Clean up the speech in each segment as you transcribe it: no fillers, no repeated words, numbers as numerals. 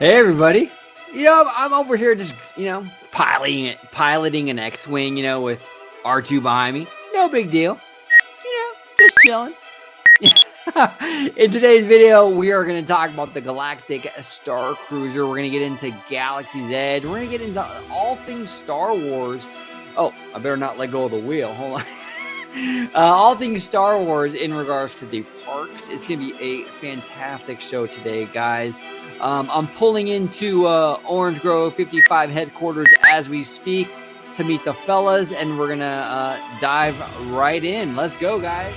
Hey everybody! I'm over here just piloting an X-wing, with R2 behind me. No big deal. Just chilling. In today's video, we are going to talk about the Galactic Starcruiser. We're going to get into Galaxy's Edge. We're going to get into all things Star Wars. Oh, I better not let go of the wheel. Hold on. All things Star Wars in regards to the parks. It's going to be a fantastic show today, guys. I'm pulling into Orange Grove 55 headquarters as we speak to meet the fellas, and we're going to dive right in. Let's go, guys.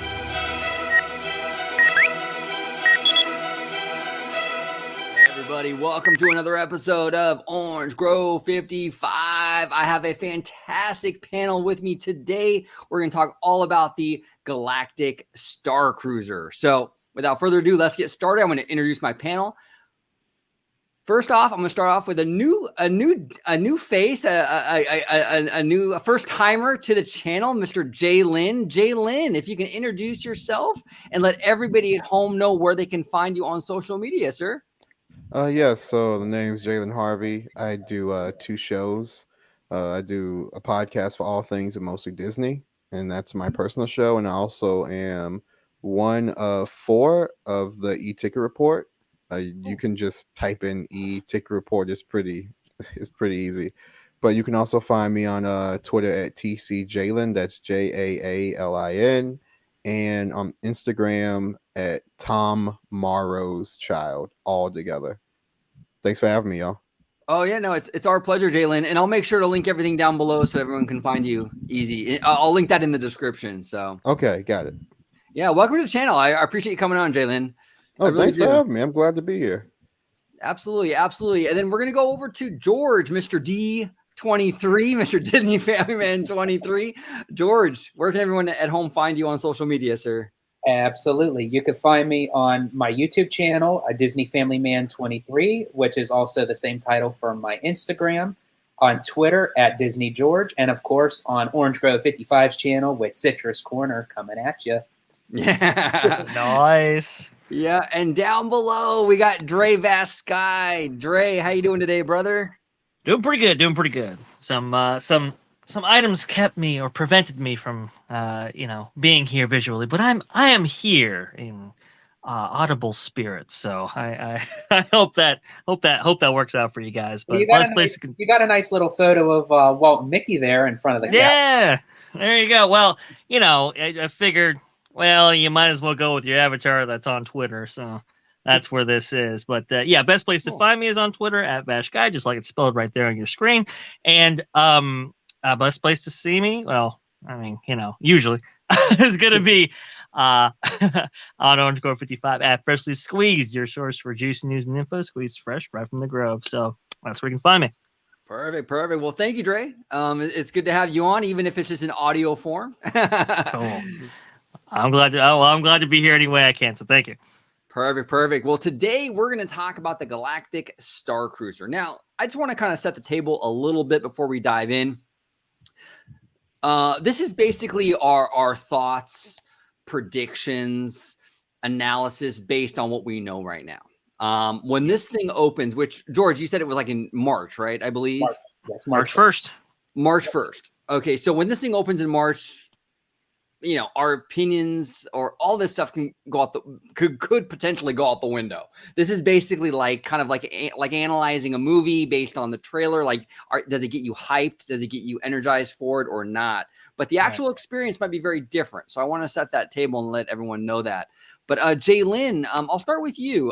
Everybody, welcome to another episode of Orange Grove 55. I have a fantastic panel with me today. We're going to talk all about the Galactic Starcruiser. So without further ado, let's get started. I'm going to introduce my panel. First off, I'm going to start off with a new face, a new first timer to the channel, Mr. Jaalin. Jaalin, if you can introduce yourself and let everybody at home know where they can find you on social media, sir. Yes, so the name's Jaalin Harvey. I do 2 shows. I do a podcast for all things, but mostly Disney, and that's my personal show. And I also am one of 4 of the e-ticket report. You can just type in e-ticket report. It's pretty easy. But you can also find me on Twitter at TCJaalin. That's Jaalin. And on Instagram at tommorrowschild, all together. Thanks for having me, y'all. Oh yeah, no, it's our pleasure, Jaalin, and I'll make sure to link everything down below so everyone can find you easy. I'll link that in the description. So Okay, got it. Yeah, welcome to the channel. I appreciate you coming on, Jaalin. Oh, really thanks for having me. I'm glad to be here. Absolutely. And then we're gonna go over to George, Mr. D23, Mr. Disney Family Man 23. George, where can everyone at home find you on social media, sir? Absolutely. You can find me on my YouTube channel, Disney Family Man 23, which is also the same title for my Instagram, on Twitter at Disney George, and of course on Orange Grove 55's channel with Citrus Corner coming at you. Yeah. Nice. Yeah, and down below we got Dre Vasky. Dre, how you doing today, brother? Doing pretty good. Some items kept me or prevented me from being here visually, but I am here in audible spirits. So I hope that works out for you guys. But you got a nice little photo of Walt and Mickey there in front of the yeah. There you go. Well, I figured, well, you might as well go with your avatar that's on Twitter. So that's where this is. But yeah, best place to find me is on Twitter at Vashguy, just like it's spelled right there on your screen. And best place to see me, well, I mean, usually is going to be on Orange Grove 55 at Freshly Squeezed, your source for juice, news, and info, squeezed fresh right from the Grove. So that's where you can find me. Perfect. Well, thank you, Dre. It's good to have you on, even if it's just in audio form. Cool. I'm glad to be here any way I can. So thank you. Perfect. Well, today we're going to talk about the Galactic Starcruiser. Now, I just want to kind of set the table a little bit before we dive in. This is basically our thoughts, predictions, analysis based on what we know right now. When this thing opens, which, George, you said it was like in March, right? I believe. Yes, March 1st. March 1st. Okay, so when this thing opens in March, our opinions or all this stuff can go out could potentially go out the window. This is basically like analyzing a movie based on the trailer. Like, does it get you hyped? Does it get you energized for it or not? But the actual experience might be very different. So I want to set that table and let everyone know that. But Jaalin, I'll start with you.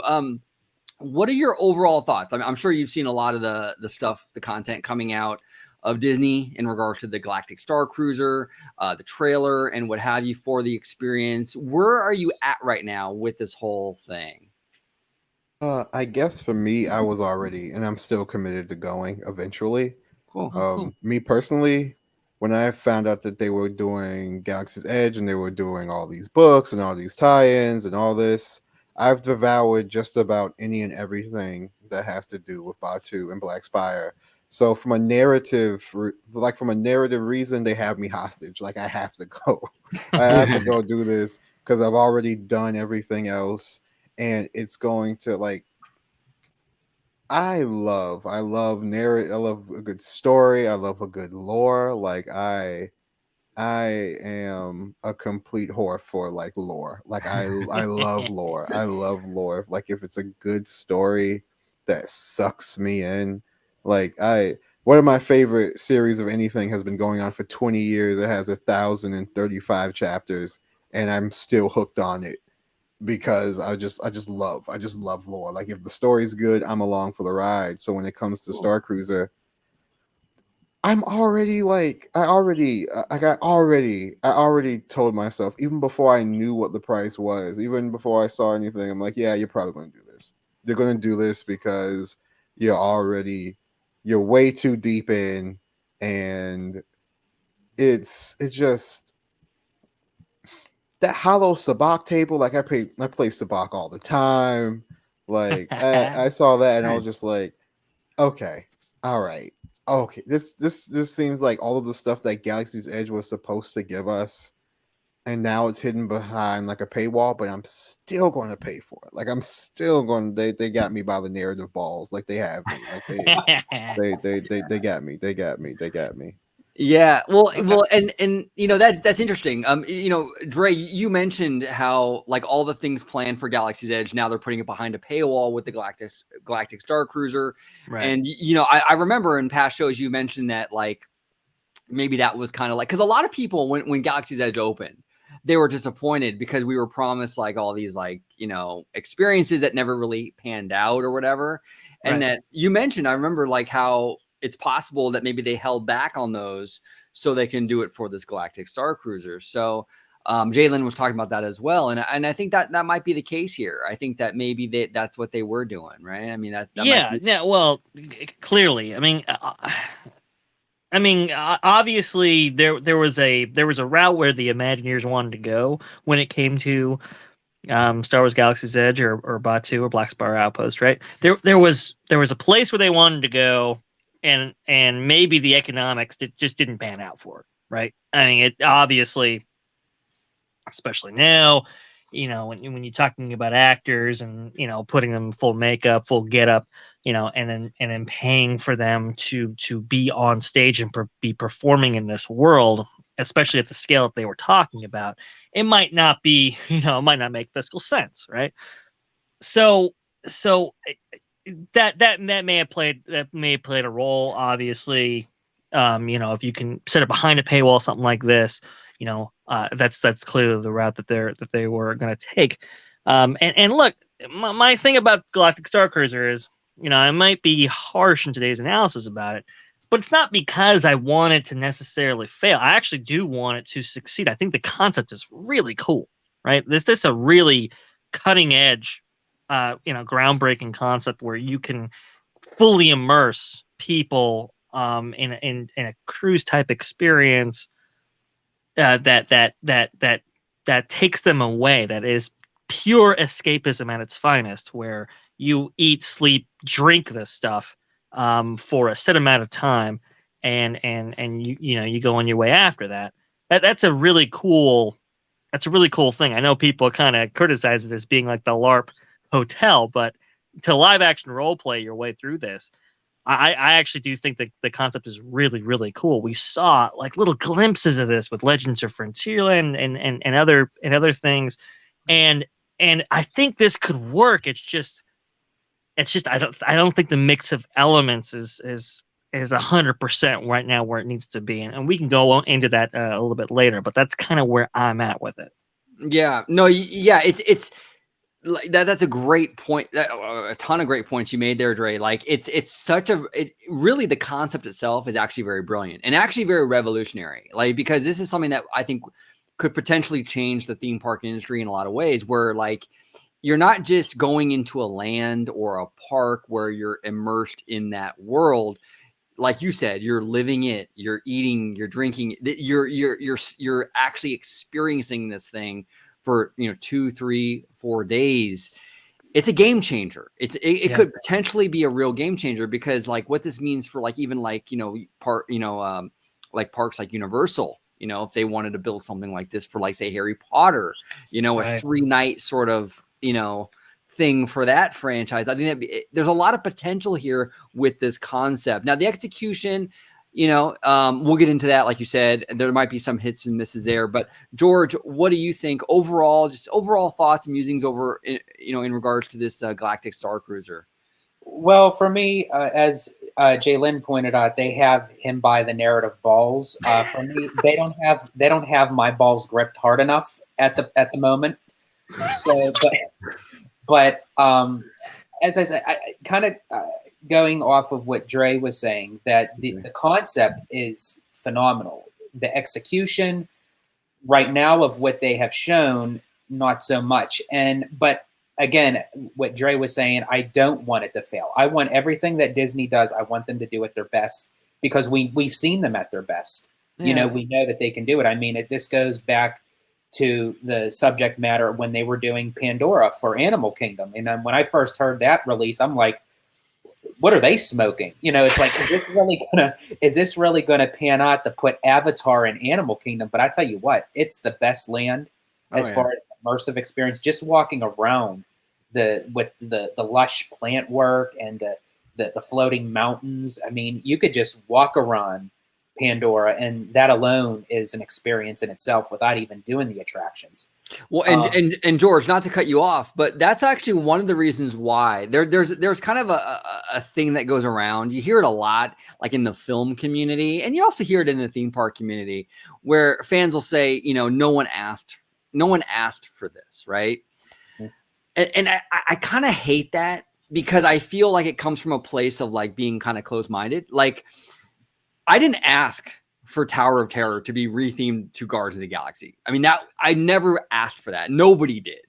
What are your overall thoughts? I'm sure you've seen a lot of the stuff, the content coming out of Disney in regards to the Galactic Starcruiser, the trailer, and what have you for the experience. Where are you at right now with this whole thing? I guess for me, I was already, and I'm still committed to going eventually. Cool. Me personally, when I found out that they were doing Galaxy's Edge and they were doing all these books and all these tie-ins and all this, I've devoured just about any and everything that has to do with Batuu and Black Spire. So from a narrative reason, they have me hostage. Like, I have to go. I have to go do this because I've already done everything else. And it's going to, like, I love narrative. I love a good story. I love a good lore. Like I am a complete whore for like lore. Like I love lore. I love lore. Like if it's a good story that sucks me in. Like one of my favorite series of anything has been going on for 20 years. It has 1,035 chapters, and I'm still hooked on it because I just love lore. Like if the story's good, I'm along for the ride. So when it comes to Starcruiser, I'm already like I already told myself even before I knew what the price was, even before I saw anything, I'm like, yeah, you're probably going to do this. You're going to do this because you're way too deep in, and it's just that hollow sabak table. Like I play sabak all the time. Like I saw that and I was just like, okay, all right, okay. This seems like all of the stuff that Galaxy's Edge was supposed to give us, and now it's hidden behind like a paywall. But I'm still going to pay for it. Like I'm still going. They got me by the narrative balls. Like they have me. Like they got me. They got me. They got me. Yeah, well, and that's interesting. Dre, you mentioned how like all the things planned for Galaxy's Edge now they're putting it behind a paywall with the Galactic Starcruiser, Right. and I remember in past shows you mentioned that like maybe that was kind of like because a lot of people when Galaxy's Edge opened, they were disappointed because we were promised like all these like experiences that never really panned out or whatever, and Right. that you mentioned. I remember like how it's possible that maybe they held back on those so they can do it for this Galactic Starcruiser. So Jaalin was talking about that as well, and I think that might be the case here. I think that maybe that's what they were doing, right? I mean that Yeah. might be- Yeah. Well, clearly, obviously there was a route where the Imagineers wanted to go when it came to Star Wars Galaxy's Edge or Batuu or Black Spire Outpost, right? There was a place where they wanted to go, and maybe the economics just didn't pan out for it, right? I mean, it obviously, especially now, when you're talking about actors and putting them full makeup, full getup, and then paying for them to be on stage and be performing in this world, especially at the scale that they were talking about, it might not be, it might not make fiscal sense, right? So that may have played a role, obviously. If you can set it behind a paywall, something like this, that's clearly the route that they were going to take. And look, my thing about Galactic Starcruiser is, I might be harsh in today's analysis about it, but it's not because I want it to necessarily fail. I actually do want it to succeed. I think the concept is really cool, right? This is a really cutting edge, groundbreaking concept where you can fully immerse people in a cruise type experience that takes them away. That is pure escapism at its finest, where you eat, sleep, drink this stuff for a set amount of time, and you go on your way after that. That's a really cool. That's a really cool thing. I know people kind of criticize it as being like the LARP hotel, but to live action role play your way through this, I actually do think that the concept is really, really cool. We saw like little glimpses of this with Legends of Frontierland and other things, and I think this could work. It's just I don't think the mix of elements is 100% right now where it needs to be, and we can go into that a little bit later. But that's kind of where I'm at with it. Yeah, no, yeah, it's like that's a great point. A ton of great points you made there, Dre. Like it's really the concept itself is actually very brilliant and actually very revolutionary. Like because this is something that I think could potentially change the theme park industry in a lot of ways. Where like you're not just going into a land or a park where you're immersed in that world. Like you said, you're living it, you're eating, you're drinking, you're actually experiencing this thing for 2, 3, 4 days. It's a game changer. It could potentially be a real game changer because like what this means for like even like like parks like Universal, if they wanted to build something like this for like say Harry Potter, a 3-night sort of thing for that franchise. I think there's a lot of potential here with this concept. Now, the execution, we'll get into that. Like you said, there might be some hits and misses there. But George, what do you think overall? Just overall thoughts and musings in regards to this Galactic Starcruiser. Well, for me, as Jaalin pointed out, they have him by the narrative balls. For me, they don't have my balls gripped hard enough at the moment. So, but as I said, I kind of going off of what Dre was saying, that the concept is phenomenal. The execution right now of what they have shown, not so much. But again, what Dre was saying, I don't want it to fail. I want everything that Disney does, I want them to do at their best, because we've seen them at their best. Yeah. We know that they can do it. I mean, this goes back to the subject matter when they were doing Pandora for Animal Kingdom. And then when I first heard that release, I'm like, what are they smoking? It's like, is this really gonna pan out to put Avatar in Animal Kingdom? But I tell you what, it's the best land as far as immersive experience. Just walking around with the lush plant work and the floating mountains. I mean, you could just walk around Pandora, and that alone is an experience in itself without even doing the attractions. Well, and George, not to cut you off, but that's actually one of the reasons why there's kind of a thing that goes around. You hear it a lot, like in the film community, and you also hear it in the theme park community, where fans will say, no one asked for this, right? And I kind of hate that, because I feel like it comes from a place of like being kind of close-minded. Like, I didn't ask for Tower of Terror to be rethemed to Guardians of the Galaxy. I mean, I never asked for that. Nobody did.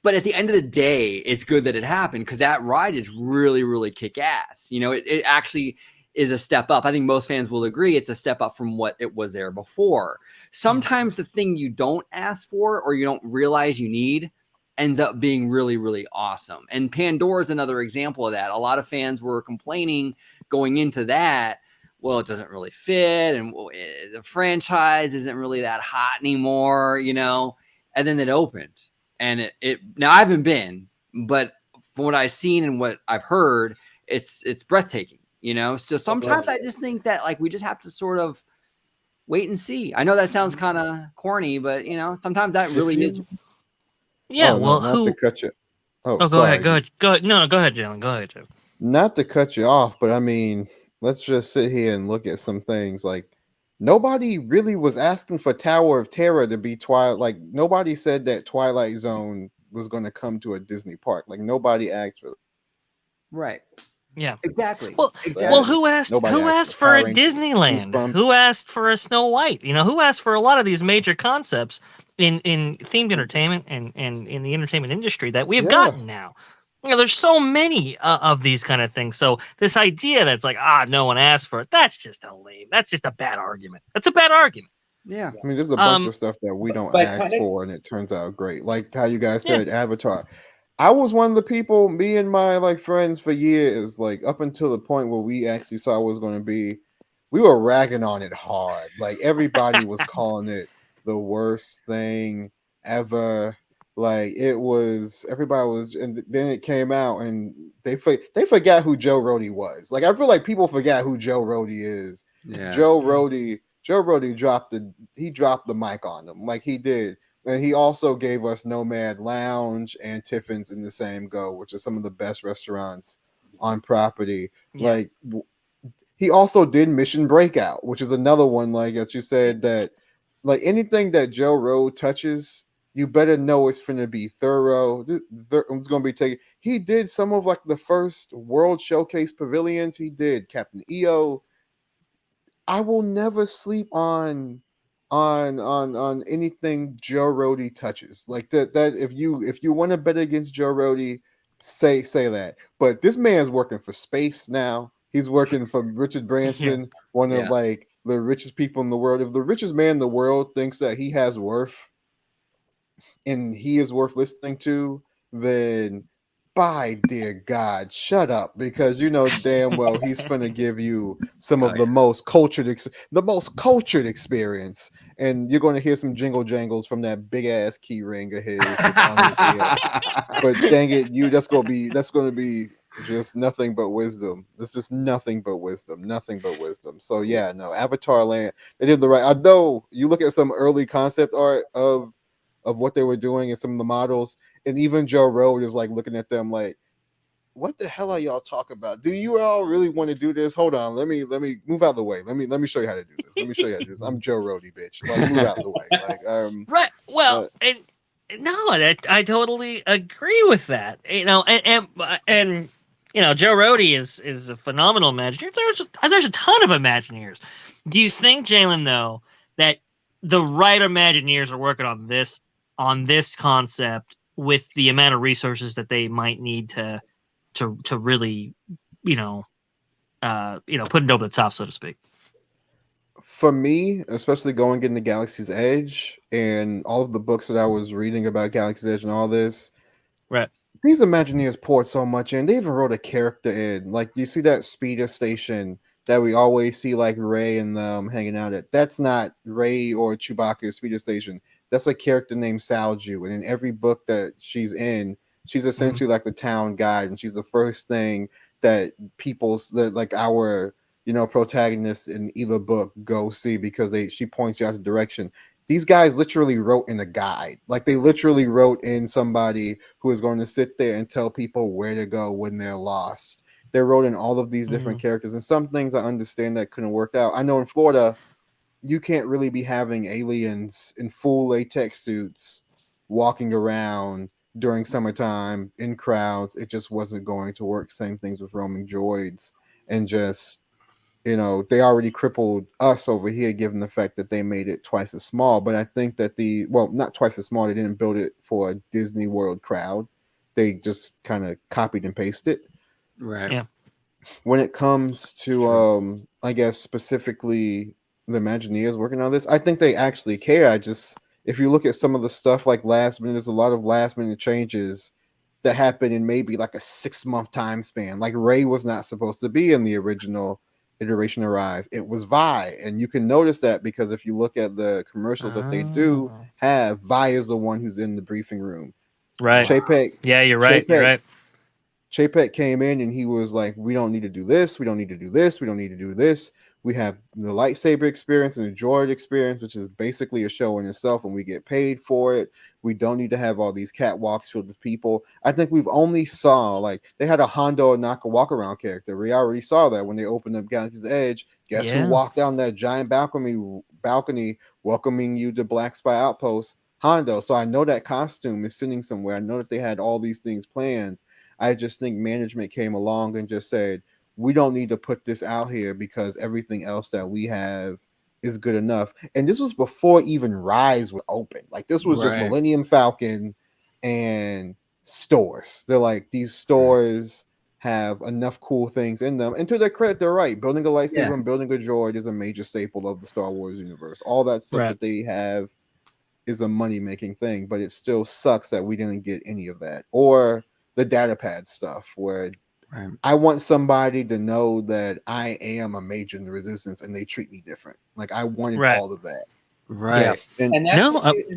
But at the end of the day, it's good that it happened, because that ride is really, really kick-ass. It actually is a step up. I think most fans will agree it's a step up from what it was there before. Sometimes the thing you don't ask for or you don't realize you need ends up being really, really awesome. And Pandora is another example of that. A lot of fans were complaining going into that, well, it doesn't really fit, and the franchise isn't really that hot anymore, and then it opened. And it now I haven't been, but from what I've seen and what I've heard, it's breathtaking, So sometimes I just think that like we just have to sort of wait and see. I know that sounds kind of corny, but sometimes that really is. Yeah, not to cut you. Go ahead. No, go ahead, Jalen. Go ahead, Joe. Not to cut you off, but I mean, let's just sit here and look at some things. Like, nobody really was asking for Tower of Terror to be Twilight. Like, nobody said that Twilight Zone was going to come to a Disney park. Like, nobody asked for it. Right. Yeah. Exactly. Well, who asked for a Disneyland? Goosebumps. Who asked for a Snow White? Who asked for a lot of these major concepts in themed entertainment and in the entertainment industry that we have gotten now? There's so many of these kind of things. So this idea that's like, no one asked for it, that's just a bad argument. That's a bad argument. Yeah. I mean, there's a bunch of stuff that we don't ask for, and it turns out great. Like how you guys said, Avatar. I was one of the people, me and my friends for years, like up until the point where we actually saw it was going to be, we were ragging on it hard. Like everybody was calling it the worst thing ever. Like everybody was, and then it came out, and they forgot who Joe Rohde was. Like I feel like people forgot who Joe Rohde is. Yeah. Joe Rohde dropped the mic on them, like he did. And he also gave us Nomad Lounge and Tiffin's in the same go, which are some of the best restaurants on property. Yeah. Like he also did Mission Breakout, which is another one, like that you said, that like anything that Joe Rohde touches, you better know it's going to be thorough. It's going to be taken. He did some of like the first World Showcase pavilions. He did Captain EO. I will never sleep on anything Joe Rohde touches. Like that if you want to bet against Joe Rohde, say that. But this man's working for space now. He's working for Richard Branson, one of like the richest people in the world. If the richest man in the world thinks that he has worth and he is worth listening to, then by dear God, shut up, because you know damn well he's gonna give you some of the most cultured experience. and you're going to hear some jingle jangles from that big ass key ring of his just on his head. But dang it, that's going to be just nothing but wisdom. It's just nothing but wisdom. So yeah, no, Avatar Land, they did the right. I know you look at some early concept art of what they were doing and some of the models, and even Joe Rogan is like looking at them like, what the hell are y'all talking about? Do you all really want to do this? Hold on, let me move out of the way. Let me show you how to do this. I'm Joe Rody, bitch. Like, move out of the way. Like, right. Well, and no, I totally agree with that. And Joe Rody is a phenomenal Imagineer. There's a ton of Imagineers. Do you think, Jalen, though, that the right Imagineers are working on this concept with the amount of resources that they might need to really, put it over the top, so to speak? For me, especially going into Galaxy's Edge and all of the books that I was reading about Galaxy's Edge and all this, right? These Imagineers poured so much in. They even wrote a character in. Like, you see that speeder station that we always see, like Rey and them hanging out at. That's not Rey or Chewbacca's speeder station. That's a character named Salju, and in every book that she's in, she's essentially like the town guide, and she's the first thing that our protagonists in either book go see, because she points you out the direction. These guys literally wrote in a guide. Like, they literally wrote in somebody who is going to sit there and tell people where to go when they're lost. They wrote in all of these different characters, and some things I understand that couldn't work out. I know in Florida, you can't really be having aliens in full latex suits walking around during summertime in crowds. It just wasn't going to work. Same things with roaming droids, and just, they already crippled us over here, given the fact that they made it twice as small. But I think that not twice as small. They didn't build it for a Disney World crowd. They just kind of copied and pasted it. Right. Yeah. When it comes to, I guess specifically the Imagineers working on this, I think they actually care. If you look at some of the stuff like last minute, there's a lot of last minute changes that happen in maybe like a 6-month time span. Like, Rey was not supposed to be in the original iteration of Rise. It was Vi, and you can notice that because if you look at the commercials that they do have, Vi is the one who's in the briefing room. Right. Chapek, yeah, you're right. You're right. Chapek came in and he was like, we don't need to do this. We don't need to do this. We don't need to do this. We have the lightsaber experience and the droid experience, which is basically a show in itself, and we get paid for it. We don't need to have all these catwalks filled with people. I think we've only saw, like, they had a Hondo Naka walk-around character. We already saw that when they opened up Galaxy's Edge. Guess who walked down that giant balcony welcoming you to Black Spy Outpost? Hondo. So I know that costume is sitting somewhere. I know that they had all these things planned. I just think management came along and just said, we don't need to put this out here because everything else that we have is good enough. And this was before even Rise was open. Like, this was just Millennium Falcon and stores. They're like, these stores have enough cool things in them. And to their credit, they're right. Building a lightsaber and building a droid is a major staple of the Star Wars universe. All that stuff that they have is a money-making thing, but it still sucks that we didn't get any of that. Or the data pad stuff, where I want somebody to know that I am a major in the Resistance and they treat me different. Like, I wanted all of that. Right. Yeah. And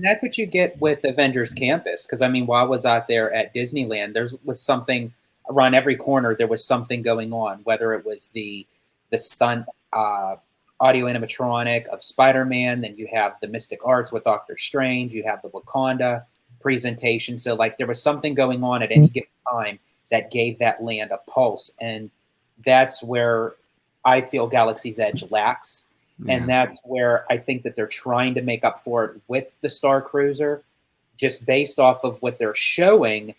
that's what you get with Avengers Campus. Because, I mean, while I was out there at Disneyland, there was something around every corner. There was something going on, whether it was the stunt audio animatronic of Spider-Man, then you have the Mystic Arts with Doctor Strange, you have the Wakanda presentation. So, like, there was something going on at any given time that gave that land a pulse. And that's where I feel Galaxy's Edge lacks. Yeah. And that's where I think that they're trying to make up for it with the Starcruiser. Just based off of what they're showing,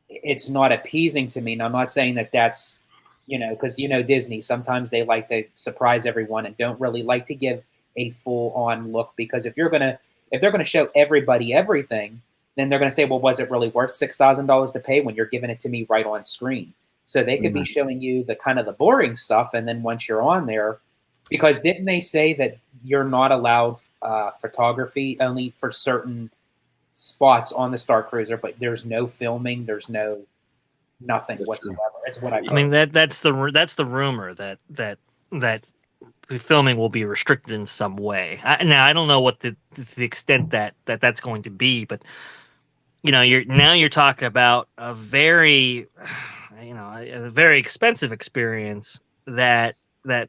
it's not appeasing to me. And I'm not saying that that's, because, Disney, sometimes they like to surprise everyone and don't really like to give a full-on look. Because if they're going to show everybody everything, then they're going to say, well, was it really worth $6,000 to pay when you're giving it to me right on screen? So they could be showing you the kind of the boring stuff. And then once you're on there, because didn't they say that you're not allowed photography only for certain spots on the Starcruiser, but there's no filming, there's nothing whatsoever. That's what I mean, that's the rumor that filming will be restricted in some way. Now I don't know what the extent that's going to be, but you're talking about a very a very expensive experience that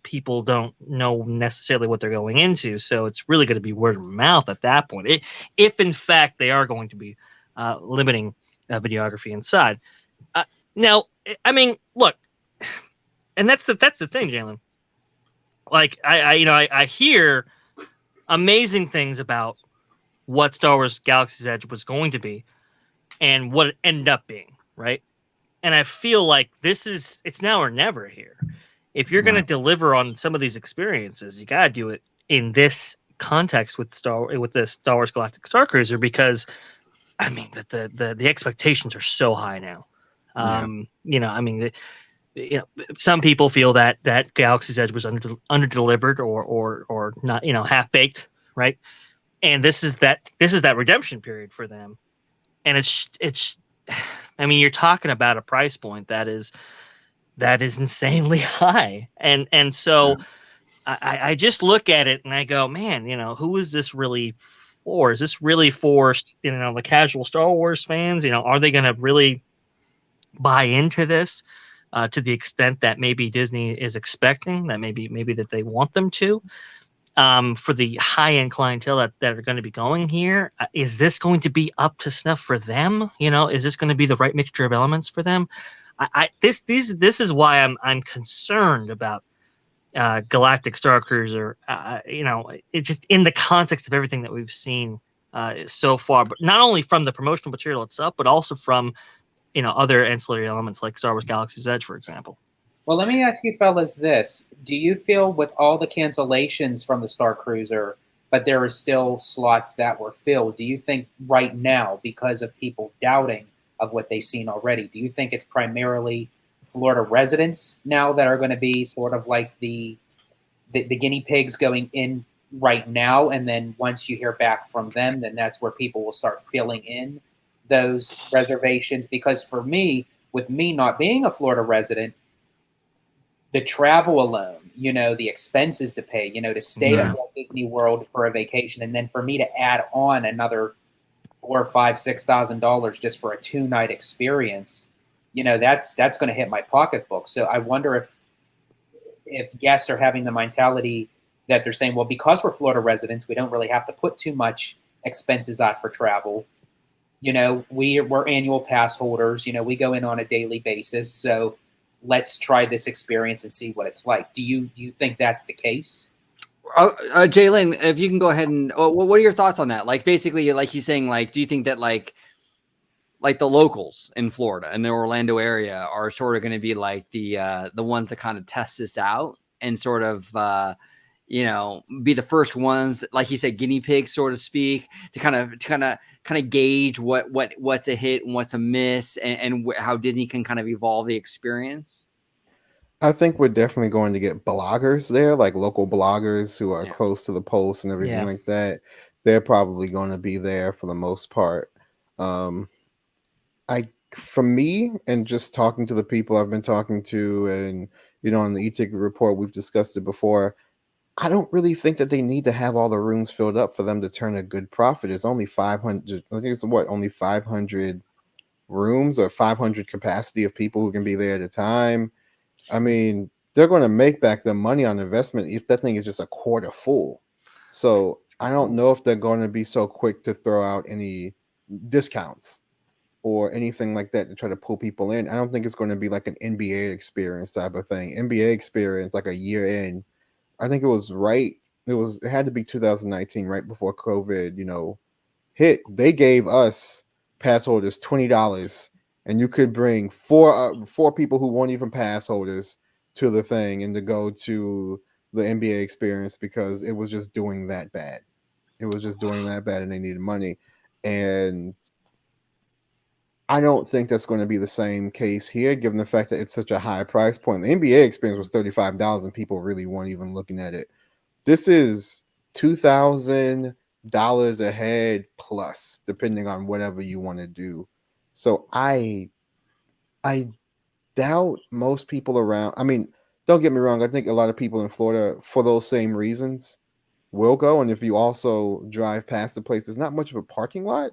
people don't know necessarily what they're going into. So it's really going to be word of mouth at that point, if in fact they are going to be limiting videography inside. Now, I mean, look, and that's the thing, Jaalin. Like I hear amazing things about what Star Wars Galaxy's Edge was going to be and what it ended up being, right? And I feel like it's now or never here. If you're going to deliver on some of these experiences, you got to do it in this context with the Star Wars Galactic Starcruiser, because I mean the expectations are so high now. Some people feel that Galaxy's Edge was under delivered or not, half baked, right? And this is that redemption period for them, and it's. I mean, you're talking about a price point that is insanely high, and so I just look at it and I go, man, who is this really for? Is this really for the casual Star Wars fans? Are they going to really buy into this to the extent that maybe Disney is expecting, that maybe that they want them to? For the high-end clientele that are going to be going here, is this going to be up to snuff for them? Is this going to be the right mixture of elements for them? This is why I'm concerned about Galactic Starcruiser. It's just in the context of everything that we've seen so far, but not only from the promotional material itself, but also from other ancillary elements like Star Wars Galaxy's Edge, for example. Well, let me ask you fellas this. Do you feel with all the cancellations from the Starcruiser, but there are still slots that were filled, do you think right now, because of people doubting of what they've seen already, do you think it's primarily Florida residents now that are going to be sort of like the guinea pigs going in right now, and then once you hear back from them, then that's where people will start filling in those reservations? Because for me, with me not being a Florida resident, the travel alone, the expenses to pay, to stay at Walt Disney World for a vacation, and then for me to add on another $4,000, $5,000, $6,000 just for a 2-night experience, that's going to hit my pocketbook. So I wonder if guests are having the mentality that they're saying, well, because we're Florida residents, we don't really have to put too much expenses out for travel. We're annual pass holders. We go in on a daily basis, so let's try this experience and see what it's like. Do you think that's the case? Jaalin, if you can go ahead and what are your thoughts on that? Like, basically, like he's saying, like, do you think that like the locals in Florida and the Orlando area are sort of going to be like the ones that kind of test this out and sort of be the first ones, like he said, guinea pigs, so to speak, to kind of gauge what's a hit and what's a miss, and how Disney can kind of evolve the experience? I think we're definitely going to get bloggers there, like local bloggers who are close to the post and everything like that. They're probably going to be there for the most part. For me, and just talking to the people I've been talking to, and on the e-ticket report, we've discussed it before. I don't really think that they need to have all the rooms filled up for them to turn a good profit. It's only 500. I think it's only 500 rooms or 500 capacity of people who can be there at a time. I mean, they're going to make back the money on investment if that thing is just a quarter full. So I don't know if they're going to be so quick to throw out any discounts or anything like that to try to pull people in. I don't think it's going to be like an NBA experience type of thing. NBA experience, like a year in. I think it was right. It had to be 2019, right before COVID, hit. They gave us pass holders $20, and you could bring four people who weren't even pass holders to the thing and to go to the NBA experience because it was just doing that bad. It was just doing that bad, and they needed money. And I don't think that's going to be the same case here, given the fact that it's such a high price point. The NBA experience was $35, and people really weren't even looking at it. This is $2,000 a head plus, depending on whatever you want to do. So I doubt most people around. I mean, don't get me wrong. I think a lot of people in Florida, for those same reasons, will go. And if you also drive past the place, there's not much of a parking lot.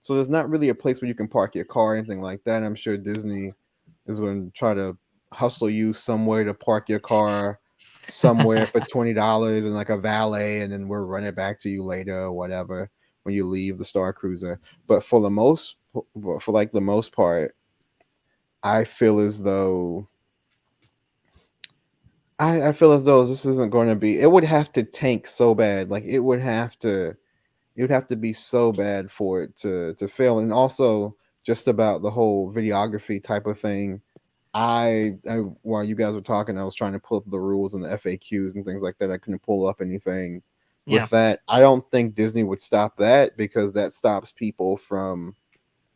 So there's not really a place where you can park your car or anything like that. I'm sure Disney is going to try to hustle you somewhere to park your car somewhere for $20 and like a valet, and then we'll run it back to you later or whatever when you leave the Starcruiser. But for the most part, I feel as though this isn't going to be. It would have to tank so bad, like it would have to be so bad for it to fail. And also just about the whole videography type of thing. I while you guys were talking, I was trying to pull up the rules and the FAQs and things like that. I couldn't pull up anything with that. I don't think Disney would stop that, because that stops people from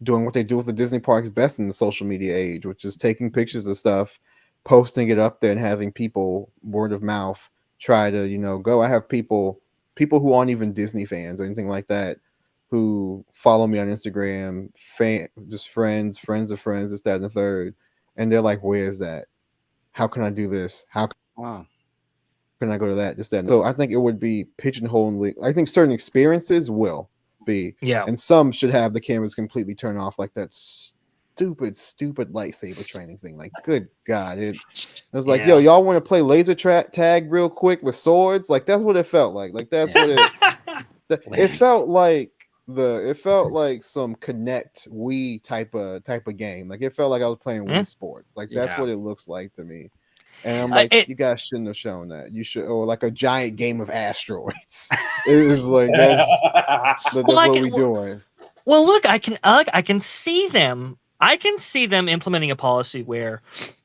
doing what they do with the Disney parks best in the social media age, which is taking pictures of stuff, posting it up there, and having people word of mouth try to, go. I have people who aren't even Disney fans or anything like that who follow me on Instagram, just friends of friends, this, that, and the third. And they're like, where's that? How can I do this? How can I go to that? This, that. So I think it would be pigeonholing. I think certain experiences will be. Yeah. And some should have the cameras completely turned off, like that stupid lightsaber training thing. Like, good God. It was like, yo, y'all want to play laser tag real quick with swords? Like, that's what it felt like. Like, that's what it felt like. It felt like some Connect Wii type of game. Like, it felt like I was playing Wii Sports. Like, that's what it looks like to me. And I'm like, you guys shouldn't have shown that. You should, or like a giant game of asteroids. It was like that's what we're doing. Well, look, I can see them. I can see them implementing a policy where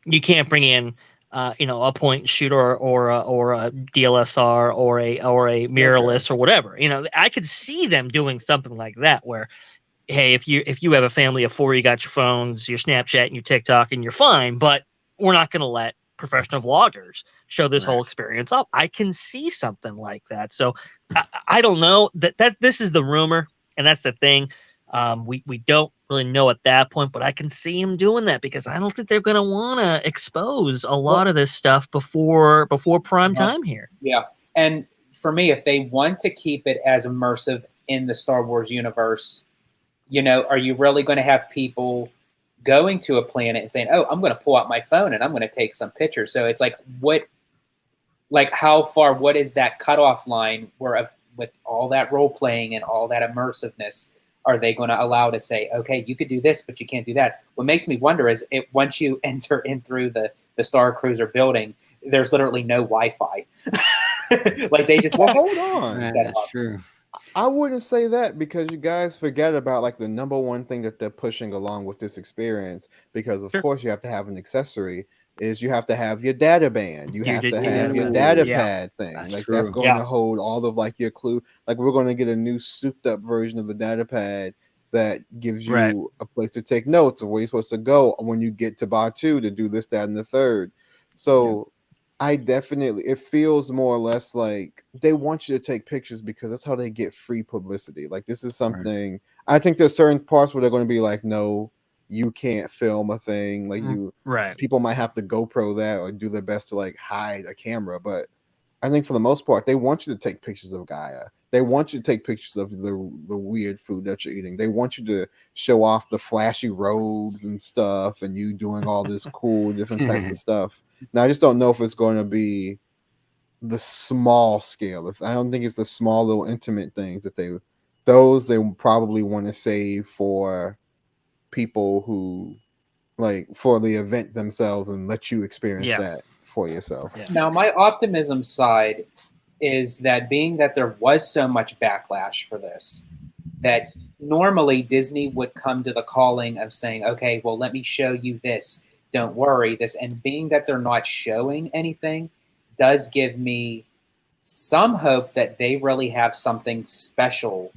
you can't bring in a point and shoot or a DLSR or a mirrorless or whatever. I could see them doing something like that where, hey, if you have a family of 4, you got your phones, your Snapchat, and your TikTok, and you're fine, but we're not going to let professional vloggers show this whole experience up. I can see something like that. So I don't know that this is the rumor, and that's the thing. We don't really know at that point, but I can see him doing that because I don't think they're going to want to expose a lot of this stuff before prime time here. Yeah. And for me, if they want to keep it as immersive in the Star Wars universe, are you really going to have people going to a planet and saying, oh, I'm going to pull out my phone and I'm going to take some pictures? So it's like, how far, what is that cutoff line where with all that role playing and all that immersiveness, are they going to allow to say, okay, you could do this, but you can't do that? What makes me wonder is once you enter in through the Starcruiser building, there's literally no Wi-Fi. Like they just hold on. That's true. I wouldn't say that, because you guys forget about like the number one thing that they're pushing along with this experience, because of course you have to have an accessory, is you have to have your data band. You have to have your data pad thing. That's going to hold all of like your clue. Like, we're going to get a new souped up version of the data pad that gives you a place to take notes of where you're supposed to go when you get to Batuu to do this, that, and the third. So it feels more or less like they want you to take pictures because that's how they get free publicity. Like, this is something, I think there's certain parts where they're going to be like, no, you can't film a thing. Like, people might have to GoPro that or do their best to like hide a camera. But I think for the most part, they want you to take pictures of Gaia. They want you to take pictures of the weird food that you're eating. They want you to show off the flashy robes and stuff, and you doing all this cool different types of stuff. Now, I just don't know if it's going to be the small scale. I don't think it's the small little intimate things that they probably want to save for people who like for the event themselves and let you experience that for yourself. Now, my optimism side is that being that there was so much backlash for this, that normally Disney would come to the calling of saying, okay, well, let me show you this. Don't worry, this. And being that they're not showing anything does give me some hope that they really have something special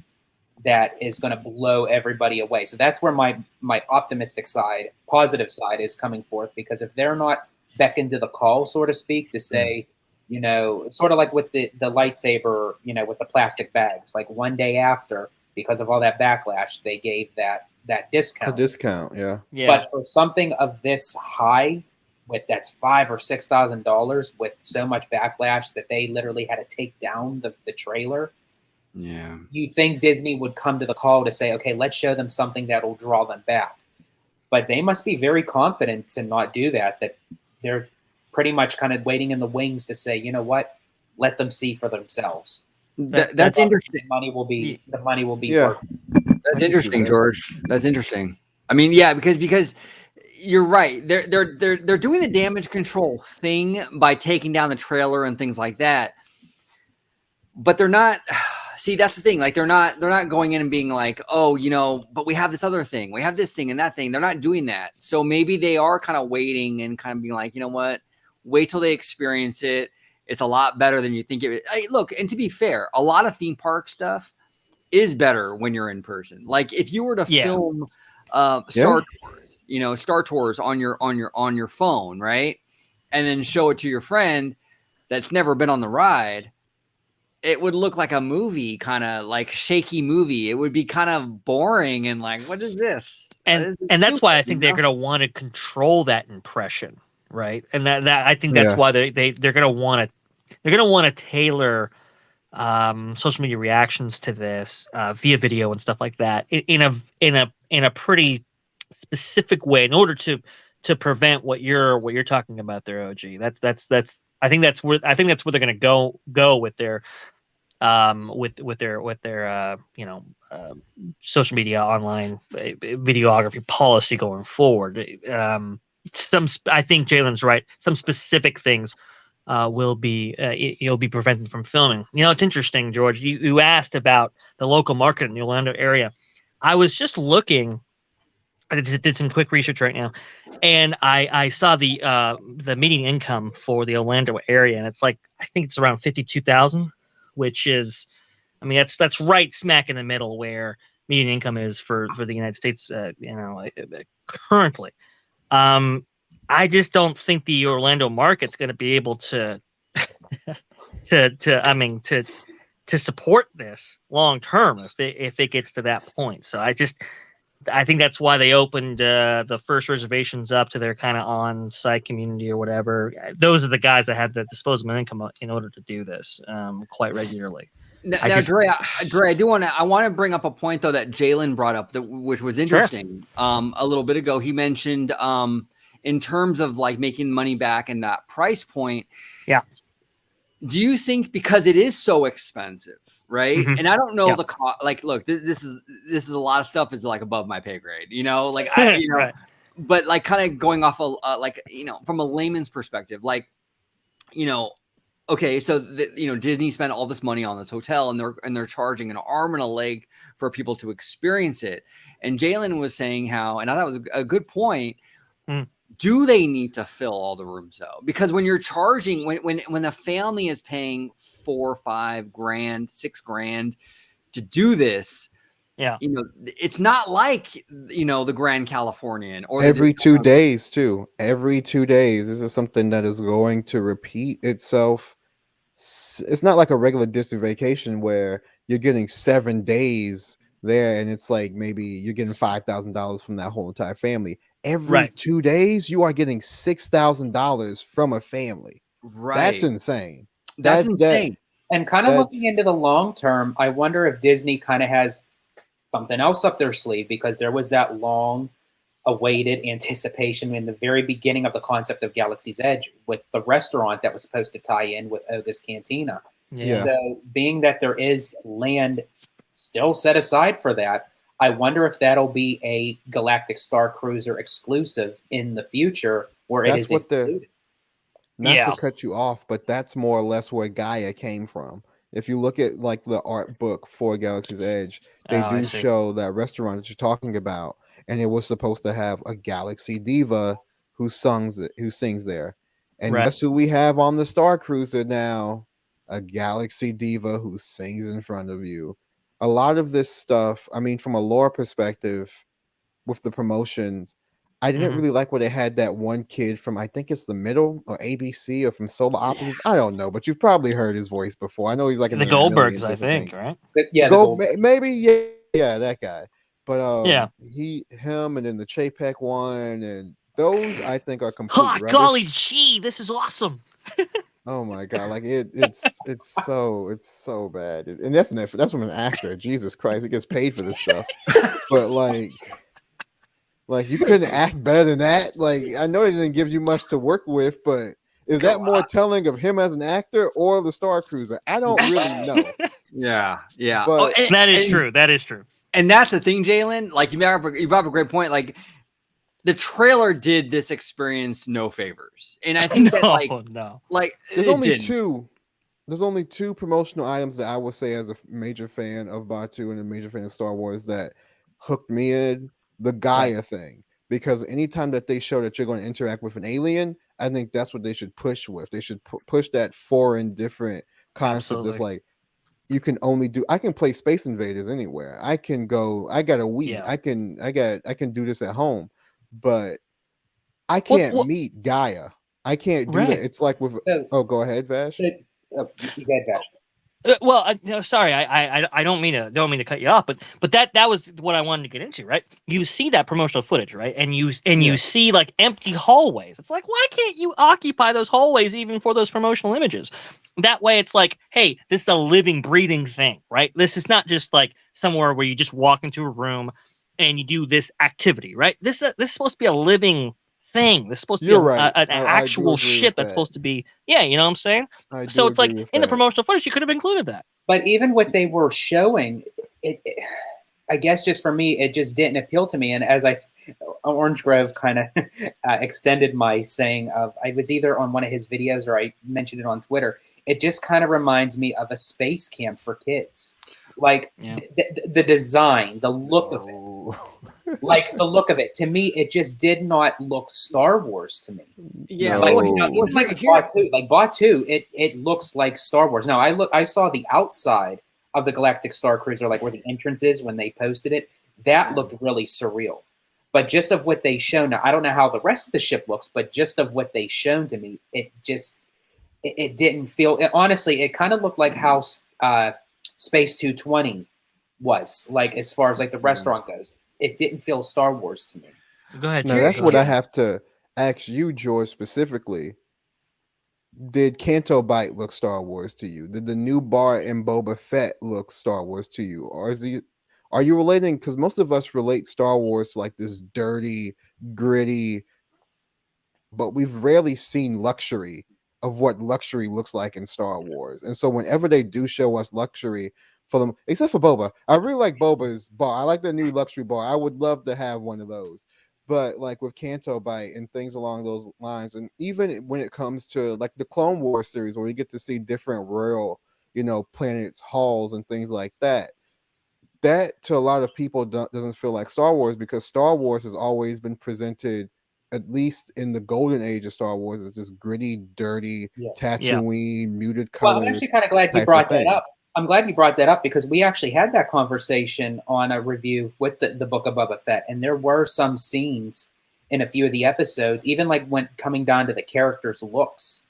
that is going to blow everybody away. So that's where my optimistic side, positive side is coming forth, because if they're not beckoned to the call, so to speak, to say, sort of like with the lightsaber, with the plastic bags, like one day after, because of all that backlash, they gave that discount. A discount, yeah. But for something of this high that's $5,000 or $6,000 with so much backlash that they literally had to take down the trailer. Yeah. You think Disney would come to the call to say, okay, let's show them something that will draw them back. But they must be very confident to not do that, that they're pretty much kind of waiting in the wings to say, you know what, let them see for themselves. That's interesting. The money will be Yeah. worth. That's interesting, George. That's interesting. I mean, yeah, because you're right. They're doing the damage control thing by taking down the trailer and things like that. But they're not. See, that's the thing. Like they're not going in and being like, oh, but we have this other thing, we have this thing and that thing. They're not doing that. So maybe they are kind of waiting and kind of being like, you know what? Wait till they experience it. It's a lot better than you think it. Look, and to be fair, a lot of theme park stuff is better when you're in person. Like if you were to film Star Tours, Star Tours on your phone, right, and then show it to your friend that's never been on the ride, it would look like a movie, kind of like shaky movie. It would be kind of boring and like, what is this? And that's why I think they're going to want to control that impression, right? And that I think that's why they're going to want to tailor social media reactions to this via video and stuff like that in a pretty specific way in order to prevent what you're talking about there, OG. That's I think that's where they're going to go with their social media online videography policy going forward. I think Jalen's right. Some specific things will be prevented from filming. It's interesting, George. You asked about the local market in the Orlando area. I was just looking. I just did some quick research right now, and I saw the median income for the Orlando area, and it's like I think it's around 52,000, which is, I mean, that's right smack in the middle where median income is for the United States, currently. I just don't think the Orlando market's going to be able to support this long term if it gets to that point. So I think that's why they opened the first reservations up to their kind of on-site community or whatever. Those are the guys that have the disposable income in order to do this quite regularly. Now, Dre, I want to bring up a point though that Jaalin brought up, which was interesting. Sure. A little bit ago, he mentioned in terms of like making money back and that price point. Yeah. Do you think because it is so expensive, right? Mm-hmm. And I don't know the cost. Like, look, this is a lot of stuff is like above my pay grade, like right. But like kind of going off of from a layman's perspective, like, okay, so Disney spent all this money on this hotel and they're charging an arm and a leg for people to experience it. And Jaalin was saying how, and I thought it was a good point. Do they need to fill all the rooms though? Because when you're charging, when a family is paying $4, $5 grand, $6 grand to do this, it's not like the Grand Californian or every 2 days too. Every 2 days, this is something that is going to repeat itself. It's not like a regular Disney vacation where you're getting 7 days there, and it's like maybe you're getting $5,000 from that whole entire family. Every 2 days, you are getting $6,000 from a family. Right. That's insane. That's insane. And kind of looking into the long term, I wonder if Disney kind of has something else up their sleeve, because there was that long awaited anticipation in the very beginning of the concept of Galaxy's Edge with the restaurant that was supposed to tie in with Oga's Cantina. Yeah. So being that there is land still set aside for that, I wonder if that'll be a Galactic Starcruiser exclusive in the future, where it is included. Not to cut you off, but that's more or less where Gaia came from. If you look at like the art book for Galaxy's Edge, they do show that restaurant that you're talking about, and it was supposed to have a Galaxy Diva who sings there. And guess who we have on the Starcruiser now? A Galaxy Diva who sings in front of you. A lot of this stuff, I mean, from a lore perspective, with the promotions, I didn't really like where they had that one kid from, I think it's the Middle or ABC or from Solar Opposites. I don't know, but you've probably heard his voice before. I know he's like in the Goldbergs, I think, right? Maybe, that guy. But him, and then the Chapek one, and those I think are complete Ha, rubbish. golly gee, this is awesome. Oh my god, like it's so bad, and that's from an actor. Jesus Christ, he gets paid for this stuff, but like you couldn't act better than that. Like I know he didn't give you much to work with, but is that more telling of him as an actor or the Starcruiser? I don't really know. Yeah. But That is true. That is true. And that's the thing, Jalen. Like you brought up a great point. Like the trailer did this experience no favors, and I think that there's only two promotional items that I will say as a major fan of Batuu and a major fan of Star Wars that hooked me in. The Gaia thing, because anytime that they show that you're going to interact with an alien, I think that's what they should push with. They should push that foreign different concept. That's like you can only do. I can play Space Invaders anywhere. I can go. I got a Wii. Yeah. I can do this at home, but I can't meet Gaia. I can't do that. It's like with. Oh, go ahead, Vash. You got Vash. No, sorry, I don't mean to cut you off, but that was what I wanted to get into, right? You see that promotional footage, right? And you see like empty hallways. It's like, why can't you occupy those hallways even for those promotional images? That way, it's like, hey, this is a living, breathing thing, right? This is not just like somewhere where you just walk into a room and you do this activity, right? This is supposed to be a living thing. This is supposed to be an actual ship that's supposed to be, you know what I'm saying? So it's like in the promotional footage, you could have included that. But even what they were showing, I guess just for me, it just didn't appeal to me. And as Orange Grove kind of extended my saying of, I was either on one of his videos or I mentioned it on Twitter. It just kind of reminds me of a space camp for kids. Like the design, the look of it, like the look of it. To me, it just did not look Star Wars to me. Yeah, like Batuu, it looks like Star Wars. Now I saw the outside of the Galactic Starcruiser, like where the entrance is when they posted it. That looked really surreal. But just of what they shown, now I don't know how the rest of the ship looks, but just of what they shown to me, it didn't feel. Honestly, it kind of looked like how Space 220 was, like as far as like the restaurant goes. It didn't feel Star Wars to me. Go ahead. Now that's what I have to ask you, George, specifically. Did Canto Bite look Star Wars to you? Did the new bar in Boba Fett look Star Wars to you? Or are you relating? Because most of us relate Star Wars to like this dirty, gritty, but we've rarely seen luxury of what luxury looks like in Star Wars. And so whenever they do show us luxury for them, except for Boba, I really like Boba's bar. I like the new luxury bar. I would love to have one of those. But like with Canto Bite and things along those lines, and even when it comes to like the Clone Wars series, where we get to see different royal, planets, halls, and things like that, that to a lot of people doesn't feel like Star Wars, because Star Wars has always been presented, at least in the golden age of Star Wars, as just gritty, dirty, Tatooine, muted colors. Well, I'm actually kind of glad you brought that up. I'm glad you brought that up because we actually had that conversation on a review with the Book of Boba Fett, and there were some scenes in a few of the episodes, even like when coming down to the characters' looks,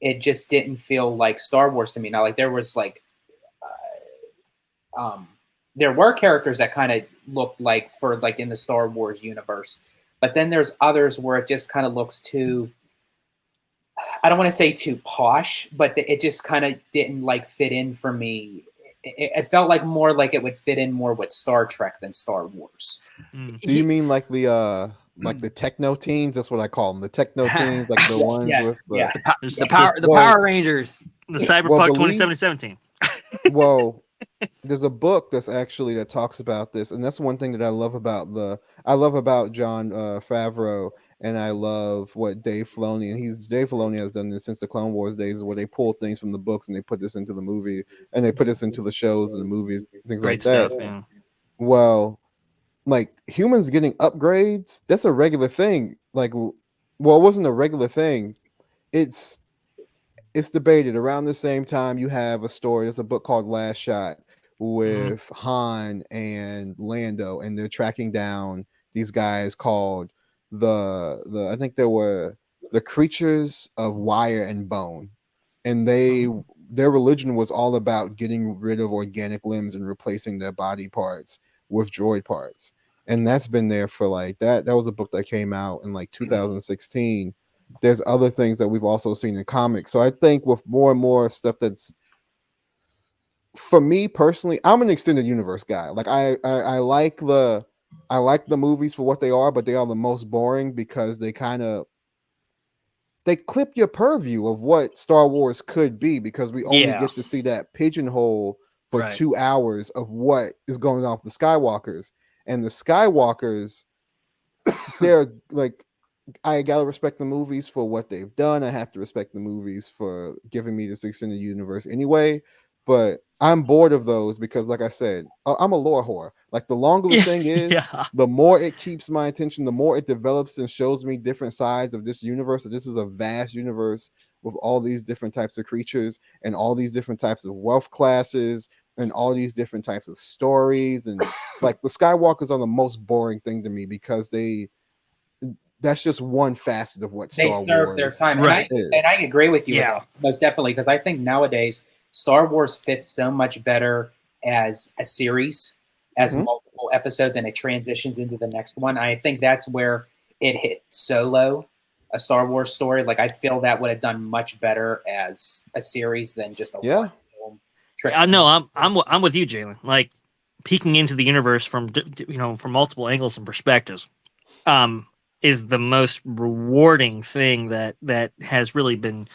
it just didn't feel like Star Wars to me. Now, like there was like, there were characters that kind of looked like for like in the Star Wars universe, but then there's others where it just kind of looks too, I don't want to say too posh, but it just kind of didn't like fit in for me. It felt like more like it would fit in more with Star Trek than Star Wars. Do you mean like the techno teens? That's what I call them. The techno teens, like the ones with the Power Rangers, the Cyberpunk 2017. Well, there's a book that talks about this, and that's one thing that I love about Jon Favreau, and I love what Dave Filoni has done this since the Clone Wars days, where they pull things from the books and they put this into the movie, and they put this into the shows and the movies, things Great like stuff, that. yeah. Well, like humans getting upgrades, that's a regular thing. Like, well, it wasn't a regular thing. It's debated. Around the same time, you have a story. There's a book called Last Shot with Han and Lando, and they're tracking down these guys called I think they were the creatures of wire and bone, and their religion was all about getting rid of organic limbs and replacing their body parts with droid parts. and that's been there for like that was a book that came out in like 2016. There's other things that we've also seen in comics. So I think with more and more stuff that's, for me personally, I'm an extended universe guy. Like I like the movies for what they are, but they are the most boring because they clip your purview of what Star Wars could be, because we only Yeah. get to see that pigeonhole for Right. 2 hours of what is going on with the Skywalkers. And the Skywalkers, they're like, I gotta respect the movies for what they've done. I have to respect the movies for giving me this extended universe anyway. But I'm bored of those because, like I said, I'm a lore whore. Like, the longer the thing is, Yeah. the more it keeps my attention, the more it develops and shows me different sides of this universe. That this is a vast universe with all these different types of creatures and all these different types of wealth classes and all these different types of stories. And like, the Skywalkers are the most boring thing to me because that's just one facet of what They Star serve their Wars time, Right. and I agree with you with Yeah. that, most definitely, because I think nowadays Star Wars fits so much better as a series, as Mhm. multiple episodes, and it transitions into the next one. I think that's where it hit Solo, a Star Wars story. Like, I feel that would have done much better as a series than just a Yeah. one film trip. No, I'm with you, Jalen. Like, peeking into the universe from from multiple angles and perspectives, is the most rewarding thing that has really been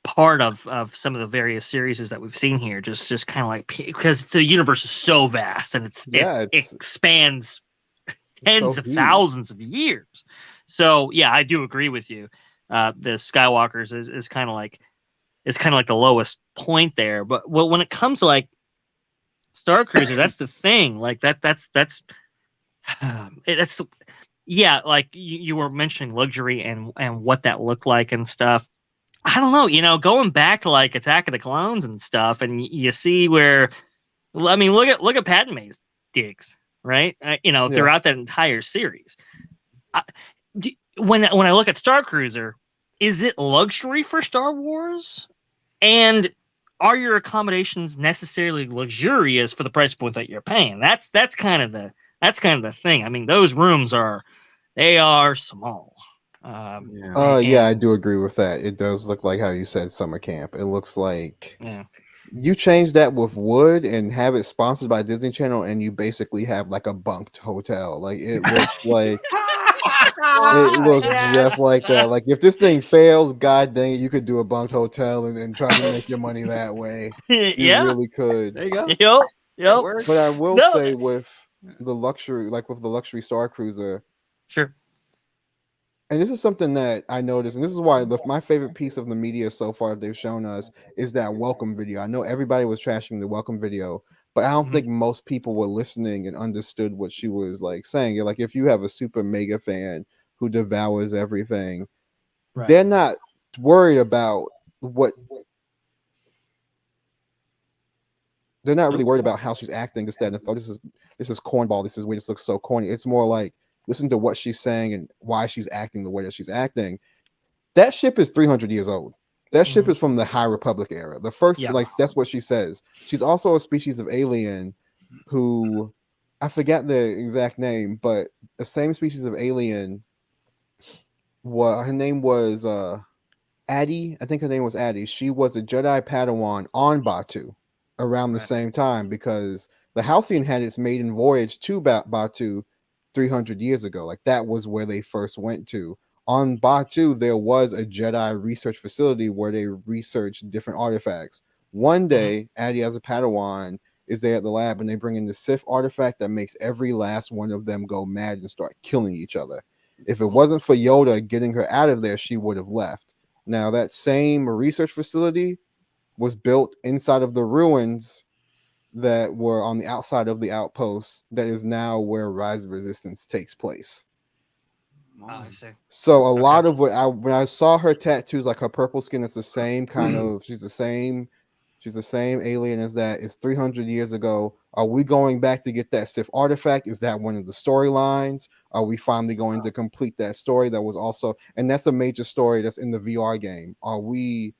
part of some of the various series that we've seen here. Just kind of like, because the universe is so vast and it it's expands so tens of huge. thousands of years. So yeah, I do agree with you. The Skywalkers is kind of like, the lowest point there. But when it comes to like Star Cruiser, that's the thing. Like that's yeah. Like you were mentioning luxury and what that looked like and stuff. I don't know. Going back to like Attack of the Clones and stuff, and you see where, I mean, look at Padme's digs, right? Yeah. Throughout that entire series. When I look at Star Cruiser, is it luxury for Star Wars? And are your accommodations necessarily luxurious for the price point that you're paying? That's kind of the thing. I mean, those rooms are small. Yeah, I do agree with that. It does look like how you said summer camp. It looks like you change that with wood and have it sponsored by Disney Channel, and you basically have like a bunked hotel. Like, it looks like it looks just like that. Like, if this thing fails, god dang it, you could do a bunked hotel and try to make your money that way. You Yeah. really could. There you go. Yep. Works. But I will No. say with the luxury, like with the luxury Star Cruiser, Sure. and this is something that I noticed, and this is why my favorite piece of the media so far they've shown us is that welcome video. I know everybody was trashing the welcome video, but I don't think most people were listening and understood what she was like saying. Like, if you have a super mega fan who devours everything, Right. they're not worried about what. They're not really worried about how she's acting. This, that, and the third. This is cornball. This is weird. This looks so corny. It's more like, listen to what she's saying and why she's acting the way that she's acting. That ship is 300 years old. That ship is from the High Republic era. The first, like, that's what she says. She's also a species of alien who, I forget the exact name, but the same species of alien. Her name was Addie. I think her name was Addie. She was a Jedi Padawan on Batuu around the same time, because the Halcyon had its maiden voyage to Batuu 300 years ago. Like, that was where they first went to. On Batuu, there was a Jedi research facility where they researched different artifacts. One day, Addie as a Padawan is there at the lab, and they bring in the Sith artifact that makes every last one of them go mad and start killing each other. If it wasn't for Yoda getting her out of there, she would have left. Now, that same research facility was built inside of the ruins that were on the outside of the outpost that is now where Rise of Resistance takes place. I see. So a lot of when I saw her tattoos, like her purple skin, it's the same kind of, she's the same alien as that. It's 300 years ago. Are we going back to get that Sith artifact? Is that one of the storylines? Are we finally going to complete that story that was also, and that's a major story that's in the VR game. Are we,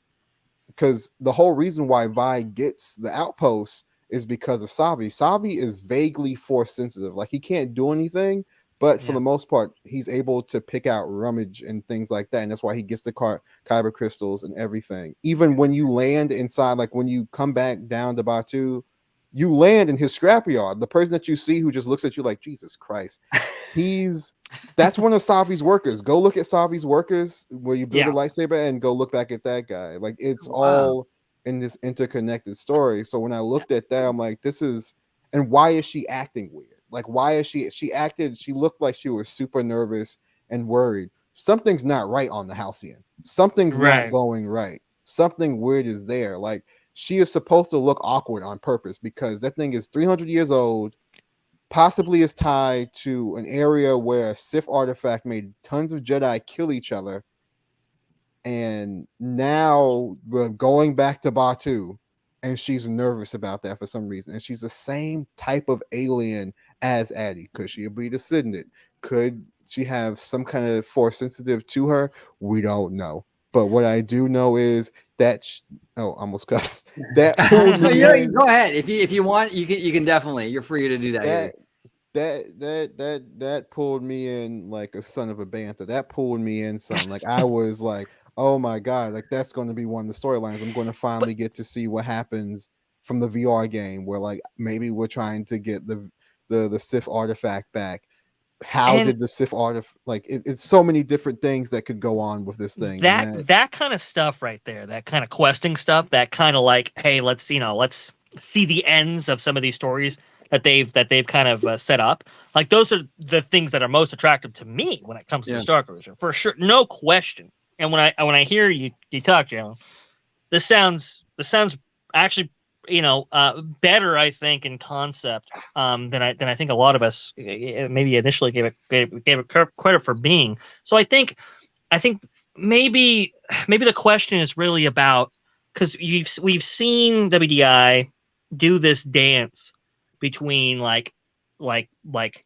because the whole reason why Vi gets the outpost is because of Savi. Savi is vaguely force sensitive. Like he can't do anything, but for the most part, he's able to pick out rummage and things like that. And that's why he gets the kyber crystals and everything. Even when you land inside, like when you come back down to Batuu, you land in his scrapyard. The person that you see who just looks at you like, Jesus Christ. That's one of Savi's workers. Go look at Savi's workers where you build a lightsaber and go look back at that guy. Like it's all in this interconnected story. So when I looked at that, I'm like, and why is she acting weird? Like, why is she looked like she was super nervous and worried. Something's not right on the Halcyon. Something's not going right. Something weird is there. Like, she is supposed to look awkward on purpose because that thing is 300 years old, possibly is tied to an area where a Sith artifact made tons of Jedi kill each other. And now we're going back to Batuu, and she's nervous about that for some reason. And she's the same type of alien as Addie. Could she be descendant? Could she have some kind of force sensitive to her? We don't know. But what I do know is that almost cussed. That pulled me in. Go ahead. If you want, you can definitely. You're free to do that. That pulled me in like a son of a bantha. That pulled me in some. Like I was like, oh my god, like that's going to be one of the storylines. I'm going to finally get to see what happens from the VR game, where like maybe we're trying to get the Sith artifact back. How did the Sith artifact, like it's so many different things that could go on with this thing. That kind of stuff right there, that kind of questing stuff, that kind of like, hey, let's see the ends of some of these stories that they've kind of set up. Like those are the things that are most attractive to me when it comes to Starcruiser, for sure, no question. And when I hear you talk, Jalen, this sounds actually better, I think, in concept than I think a lot of us maybe initially gave it credit for being. So I think maybe the question is really about, because we've seen WDI do this dance between like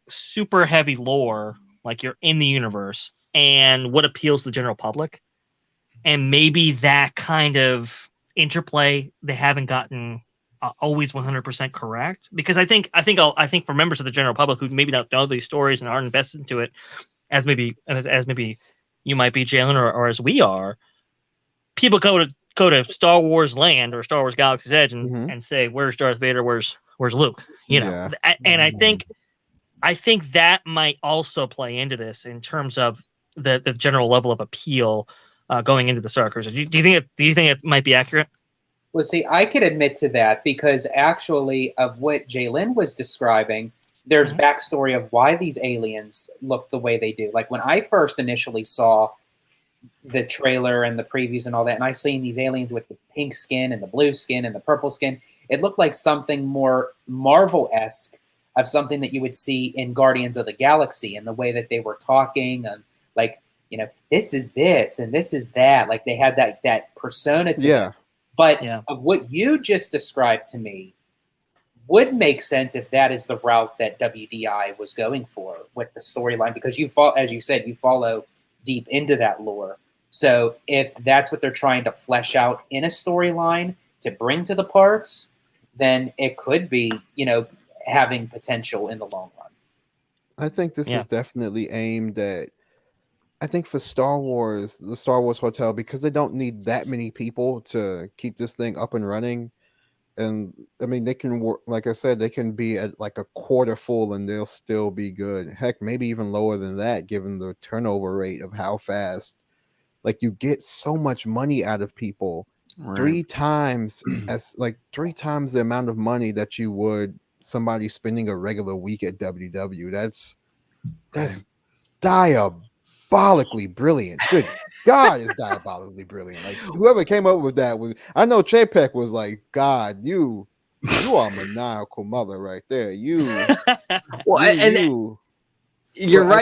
super heavy lore, like you're in the universe, and what appeals to the general public. And maybe that kind of interplay they haven't gotten always 100% correct, because I think for members of the general public who maybe don't know these stories and aren't invested into it as maybe you might be, Jalen, or as we are, people go to Star Wars Land or Star Wars Galaxy's Edge and say, where's Darth Vader, where's Luke, and I think that might also play into this in terms of the general level of appeal going into the Starcruiser. Do you think it might be accurate? Well, see, I could admit to that because actually of what Jalen was describing, there's backstory of why these aliens look the way they do. Like when I first initially saw the trailer and the previews and all that, and I seen these aliens with the pink skin and the blue skin and the purple skin, it looked like something more Marvel-esque of something that you would see in Guardians of the Galaxy, and the way that they were talking, and like, this is this and this is that. Like they had that persona to them. But of what you just described to me would make sense if that is the route that WDI was going for with the storyline, because as you said, you follow deep into that lore. So if that's what they're trying to flesh out in a storyline to bring to the parks, then it could be, having potential in the long run. I think this is definitely aimed at, I think for Star Wars, the Star Wars Hotel, because they don't need that many people to keep this thing up and running. And I mean, they can work, like I said, they can be at like a quarter full and they'll still be good. Heck, maybe even lower than that, given the turnover rate of how fast, like you get so much money out of people, 3 times the amount of money that you would somebody spending a regular week at WW. That's diabolically brilliant. Good God, is diabolically brilliant. Like whoever came up with that I know Chapek was like, God, you are a maniacal mother right there. You're right,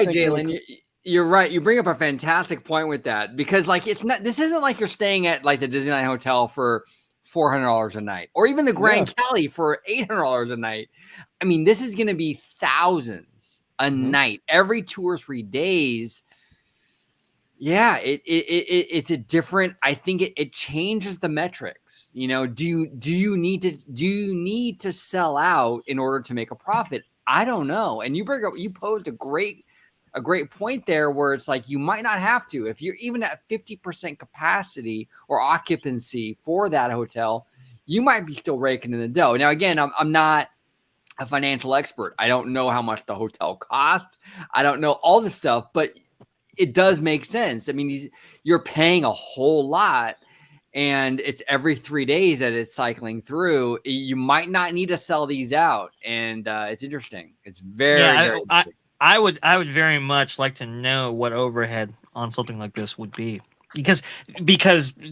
Jalen. You're right. You bring up a fantastic point with that, because like this isn't like you're staying at like the Disneyland Hotel for $400 a night, or even the Grand Cali for $800 a night. I mean, this is going to be thousands a night every 2 or 3 days. Yeah, it's a different. I think it changes the metrics. You know, do you need to sell out in order to make a profit? I don't know. And you posed a great point there, where it's like you might not have to if you're even at 50% capacity or occupancy for that hotel. You might be still raking in the dough. Now, again, I'm not a financial expert. I don't know how much the hotel costs. I don't know all the stuff, but it does make sense. I mean, you're paying a whole lot, and it's every 3 days that it's cycling through. You might not need to sell these out, and it's interesting. It's very I would very much like to know what overhead on something like this would be, because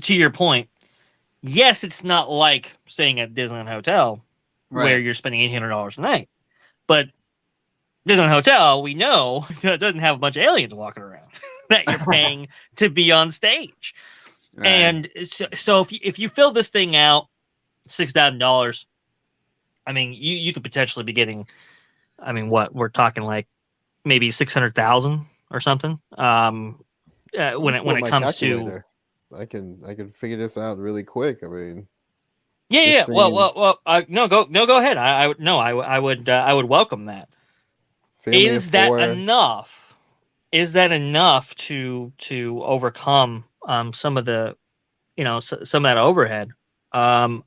to your point, yes, it's not like staying at Disneyland Hotel where you're spending $800 a night, but Disneyland Hotel, we know, doesn't have a bunch of aliens walking around that you're paying to be on stage. Right. And so if you fill this thing out, $6,000, I mean, you could potentially be getting, I mean, what we're talking, like maybe 600,000 or something. When it comes to, I can figure this out really quick. I mean, yeah. Seems... Well, no, go ahead. I would welcome that. Is that enough? Is that enough to overcome some of the, some of that overhead? You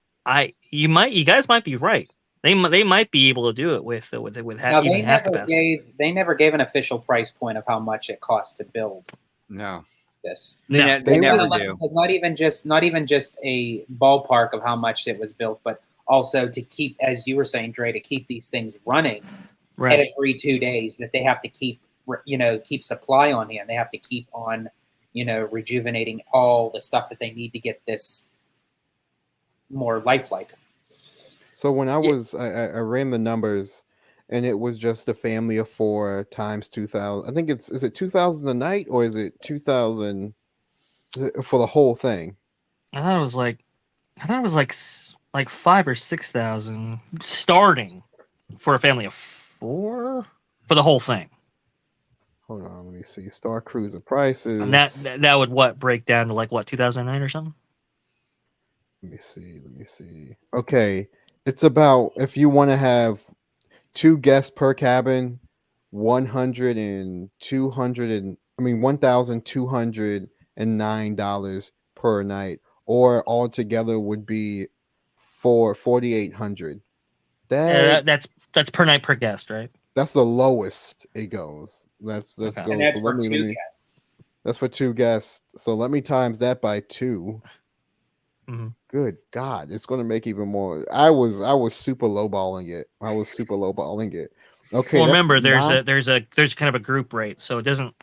guys might be right. They might be able to do it with half capacity. They never gave an official price point of how much it costs to build. No. This. They never do. It's not even just a ballpark of how much it was built, but also to keep, as you were saying, Dre, to keep these things running every 2 days, that they have to keep supply on hand. They have to keep on, rejuvenating all the stuff that they need to get this more lifelike. So when I ran the numbers, and it was just a family of 4 times 2,000. I think is it 2,000 a night, or is it 2,000 for the whole thing? I thought it was like 5,000 or 6,000 starting for a family of 4 for the whole thing. Hold on, let me see. Starcruiser prices. And that would break down to like 2,009 or something? Let me see. Okay. It's about, if you want to have 2 guests per cabin, $1,209 per night, or altogether would be $4,800. That's per night per guest, right? That's the lowest it goes. Let's okay. go. And that's for 2 guests. That's for 2 guests. So let me times that by 2. Mm-hmm. Good God, it's going to make even more. I was super lowballing it. Okay. Well, remember, there's kind of a group rate, so it doesn't.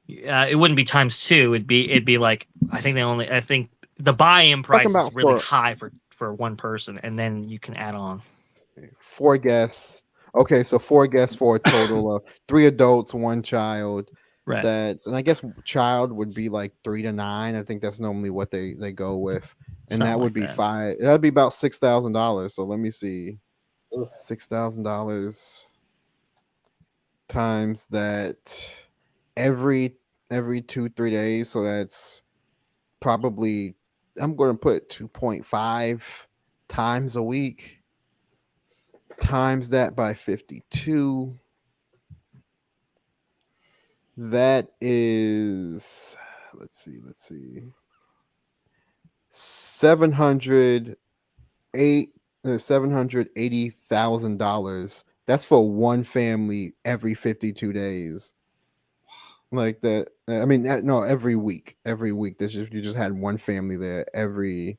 It wouldn't be times 2. It'd be like, I think the buy-in price is really high for one person, and then you can add on 4 guests. Okay, so 4 guests for a total of 3 adults, 1 child. Right. And I guess child would be like 3 to 9. I think that's normally what they go with, and something that would be 5. That'd be about $6,000. So let me see, $6,000 times that every 2-3 days. So that's probably, I'm going to put 2.5 times a week. Times that by 52. That is, let's see, $780,000. That's for one family every 52 days. Like that. I mean, no, every week. You just had one family there every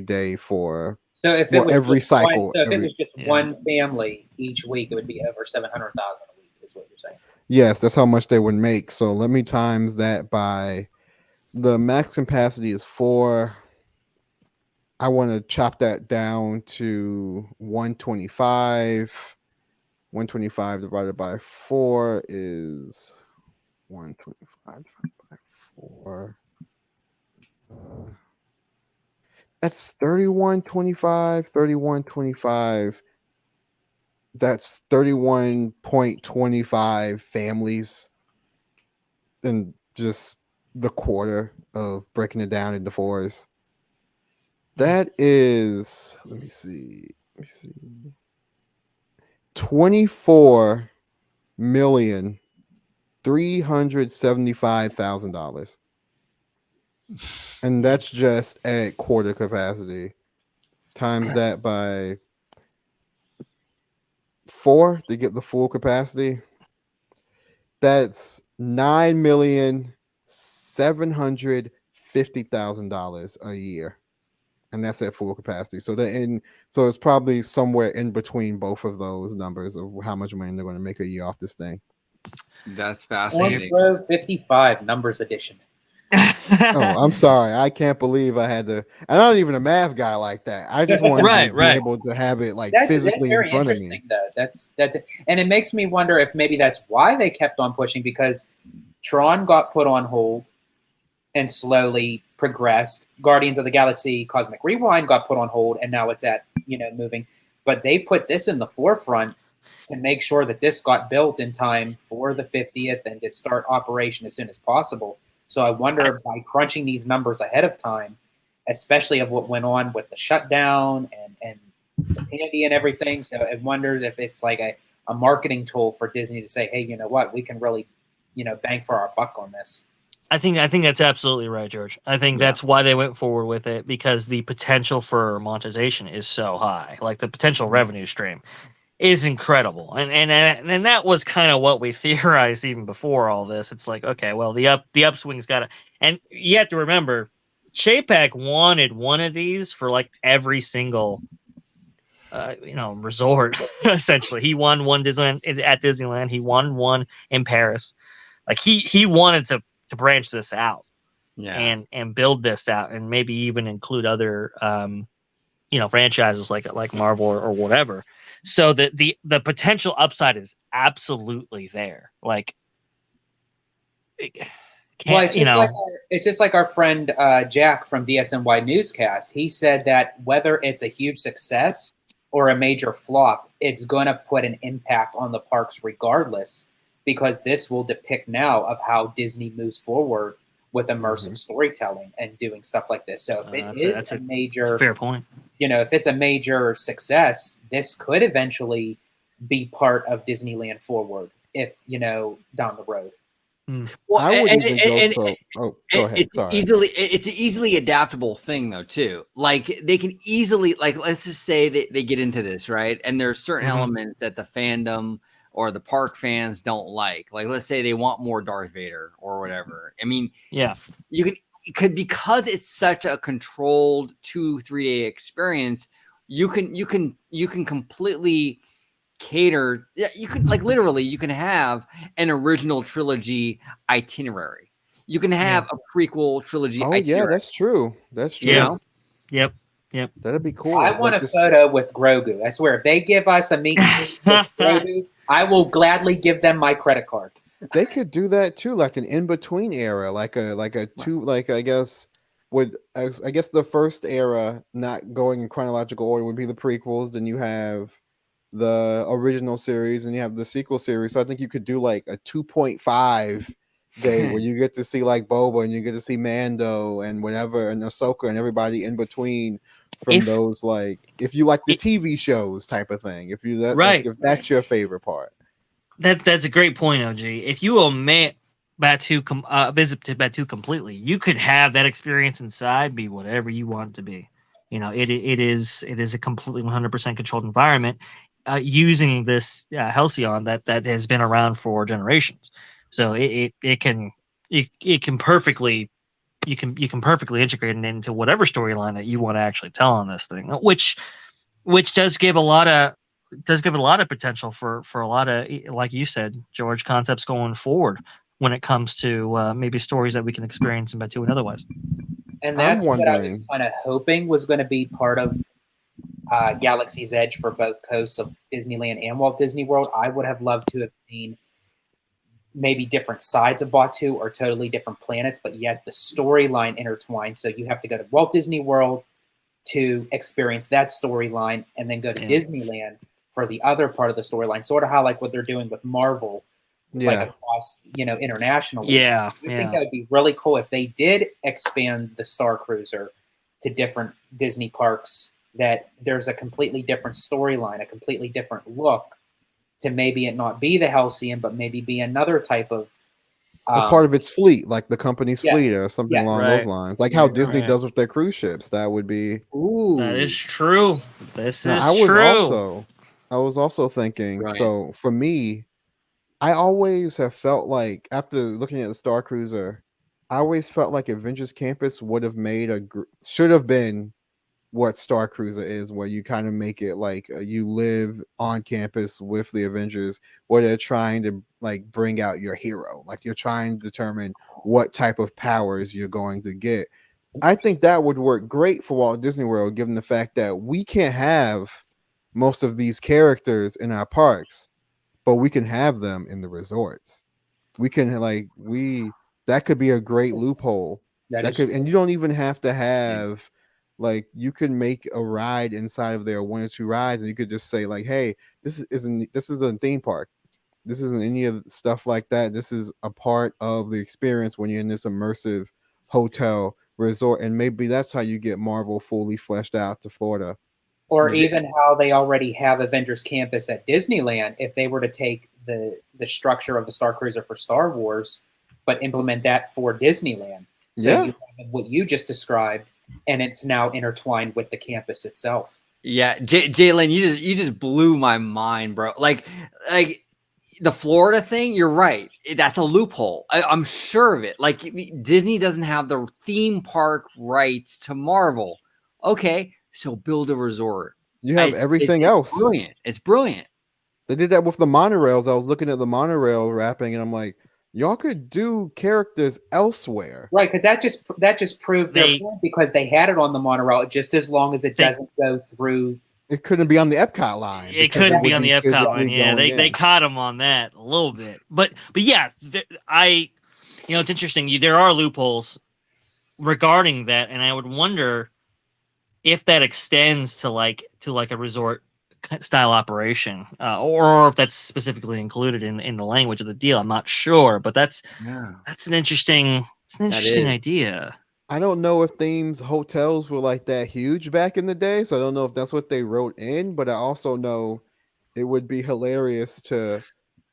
day for. So if it was every cycle, if it was just one family each week, it would be over 700,000 a week. Is what you're saying? Yes, that's how much they would make. So let me times that by, the max capacity is 4. I want to chop that down to 125. 125 divided by 4 is 125 divided by 4. That's 3125. 3125. That's 31.25 families. And just the quarter of breaking it down into fours. That is, let me see, 24,375,000, and that's just at quarter capacity. Times that by 4 to get the full capacity. That's $9,750,000 a year, and that's at full capacity. So so it's probably somewhere in between both of those numbers of how much money they're going to make a year off this thing. That's On fascinating. Row 55 numbers edition. Oh, I'm sorry. I can't believe I had to. I'm not even a math guy like that. I just wanted to be able to have it like That's physically in very front of interesting, me. though. That's it. And it makes me wonder if maybe that's why they kept on pushing, because Tron got put on hold and slowly progressed. Guardians of the Galaxy Cosmic Rewind got put on hold, and now it's at moving. But they put this in the forefront to make sure that this got built in time for the 50th and to start operation as soon as possible. So I wonder, by crunching these numbers ahead of time, especially of what went on with the shutdown and the pandy and everything, so it wonders if it's like a marketing tool for Disney to say, hey, you know what, we can really, bang for our buck on this. I think that's absolutely right, George. I think that's why they went forward with it, because the potential for monetization is so high. Like the potential revenue stream is incredible, and that was kind of what we theorized even before all this. It's like, okay, well, the upswing's got to, and you have to remember, Chapek wanted one of these for like every single resort. Essentially, he won one at Disneyland. He won one in Paris. Like he wanted to branch this out, and build this out, and maybe even include other franchises like Marvel or whatever. So the potential upside is absolutely there. Like, it's just like our friend Jack from DSNY Newscast. He said that whether it's a huge success or a major flop, it's going to put an impact on the parks regardless, because this will depict now of how Disney moves forward with immersive storytelling and doing stuff like this. So if that's a fair point. If it's a major success, this could eventually be part of Disneyland Forward, if down the road. Well, I would even go so. Oh, go ahead. It's an easily adaptable thing, though, too. Like they can easily, like, let's just say they get into this, right? And there's certain elements that the fandom or the park fans don't like. Like, let's say they want more Darth Vader or whatever. I mean, because it's such a controlled 2-3 day experience, you can completely cater. Yeah, you can, like, literally you can have an original trilogy itinerary. You can have a prequel trilogy itinerary. Yeah, that's true. Yep. That'd be cool. I want a photo with Grogu. I swear, if they give us a meet and greet with Grogu, I will gladly give them my credit card. They could do that too, like an in-between era, I guess the first era, not going in chronological order, would be the prequels. Then you have the original series and you have the sequel series. So I think you could do like a 2.5 day where you get to see like Boba and you get to see Mando and whatever, and Ahsoka and everybody in between from those, like, if you like the TV shows type of thing, if that's your favorite part. That's a great point, OG. If you omit Batuu, visit to Batuu completely, you could have that experience inside be whatever you want it to be. It is a completely 100% controlled environment, using this Halcyon that has been around for generations. So you can perfectly integrate it into whatever storyline that you want to actually tell on this thing, which does give a lot of potential for a lot of, like you said, George, concepts going forward when it comes to maybe stories that we can experience in Batuu and otherwise. And that's what I was kind of hoping was going to be part of Galaxy's Edge for both coasts of Disneyland and Walt Disney World. I would have loved to have seen maybe different sides of Batuu or totally different planets, but yet the storyline intertwined. So you have to go to Walt Disney World to experience that storyline, and then go to Disneyland for the other part of the storyline. Sort of how like what they're doing with Marvel like across, internationally. Yeah, I think that would be really cool if they did expand the Starcruiser to different Disney parks, that there's a completely different storyline, a completely different look, to maybe it not be the Halcyon, but maybe be another type of a part of its fleet, like the company's yes, fleet or something yes. along Right. those lines, like how Right, Disney right. does with their cruise ships. That would be. Ooh, That is true. This Now, is I was true. also thinking. Brilliant. So for me, I always have felt like after looking at the Star Cruiser, I always felt like Avengers Campus would have should have been what Star Cruiser is, where you kind of make it like you live on campus with the Avengers, where they're trying to like bring out your hero, like you're trying to determine what type of powers you're going to get. I think that would work great for Walt Disney World, given the fact that we can't have most of these characters in our parks, but we can have them in the resorts. We can that could be a great loophole. And you don't even have to have you can make a ride inside of there, one or two rides, and you could just say like, hey, this isn't a theme park. This isn't any of the stuff like that. This is a part of the experience when you're in this immersive hotel resort, and maybe that's how you get Marvel fully fleshed out to Florida. Or even how they already have Avengers Campus at Disneyland, if they were to take the structure of the Star Cruiser for Star Wars, but implement that for Disneyland. So you have what you just described, and it's now intertwined with the campus itself. Yeah, Jaalin, you just blew my mind, bro. Like the Florida thing, you're right. That's a loophole. I'm sure of it. Like Disney doesn't have the theme park rights to Marvel. Okay, so build a resort. You have everything else. Brilliant. It's brilliant. They did that with the monorails. I was looking at the monorail wrapping, and I'm like, y'all could do characters elsewhere, right? Because that just proved their point, because they had it on the monorail just as long as it doesn't go through. It couldn't be on the Epcot line. It couldn't be on the Epcot line. Yeah, they caught him on that a little bit, but yeah, it's interesting. There are loopholes regarding that, and I would wonder if that extends to like a resort style operation, or if that's specifically included in the language of the deal. I'm not sure, but that's an interesting idea. I don't know if themes hotels were like that huge back in the day, so I don't know if that's what they wrote in, but I also know it would be hilarious to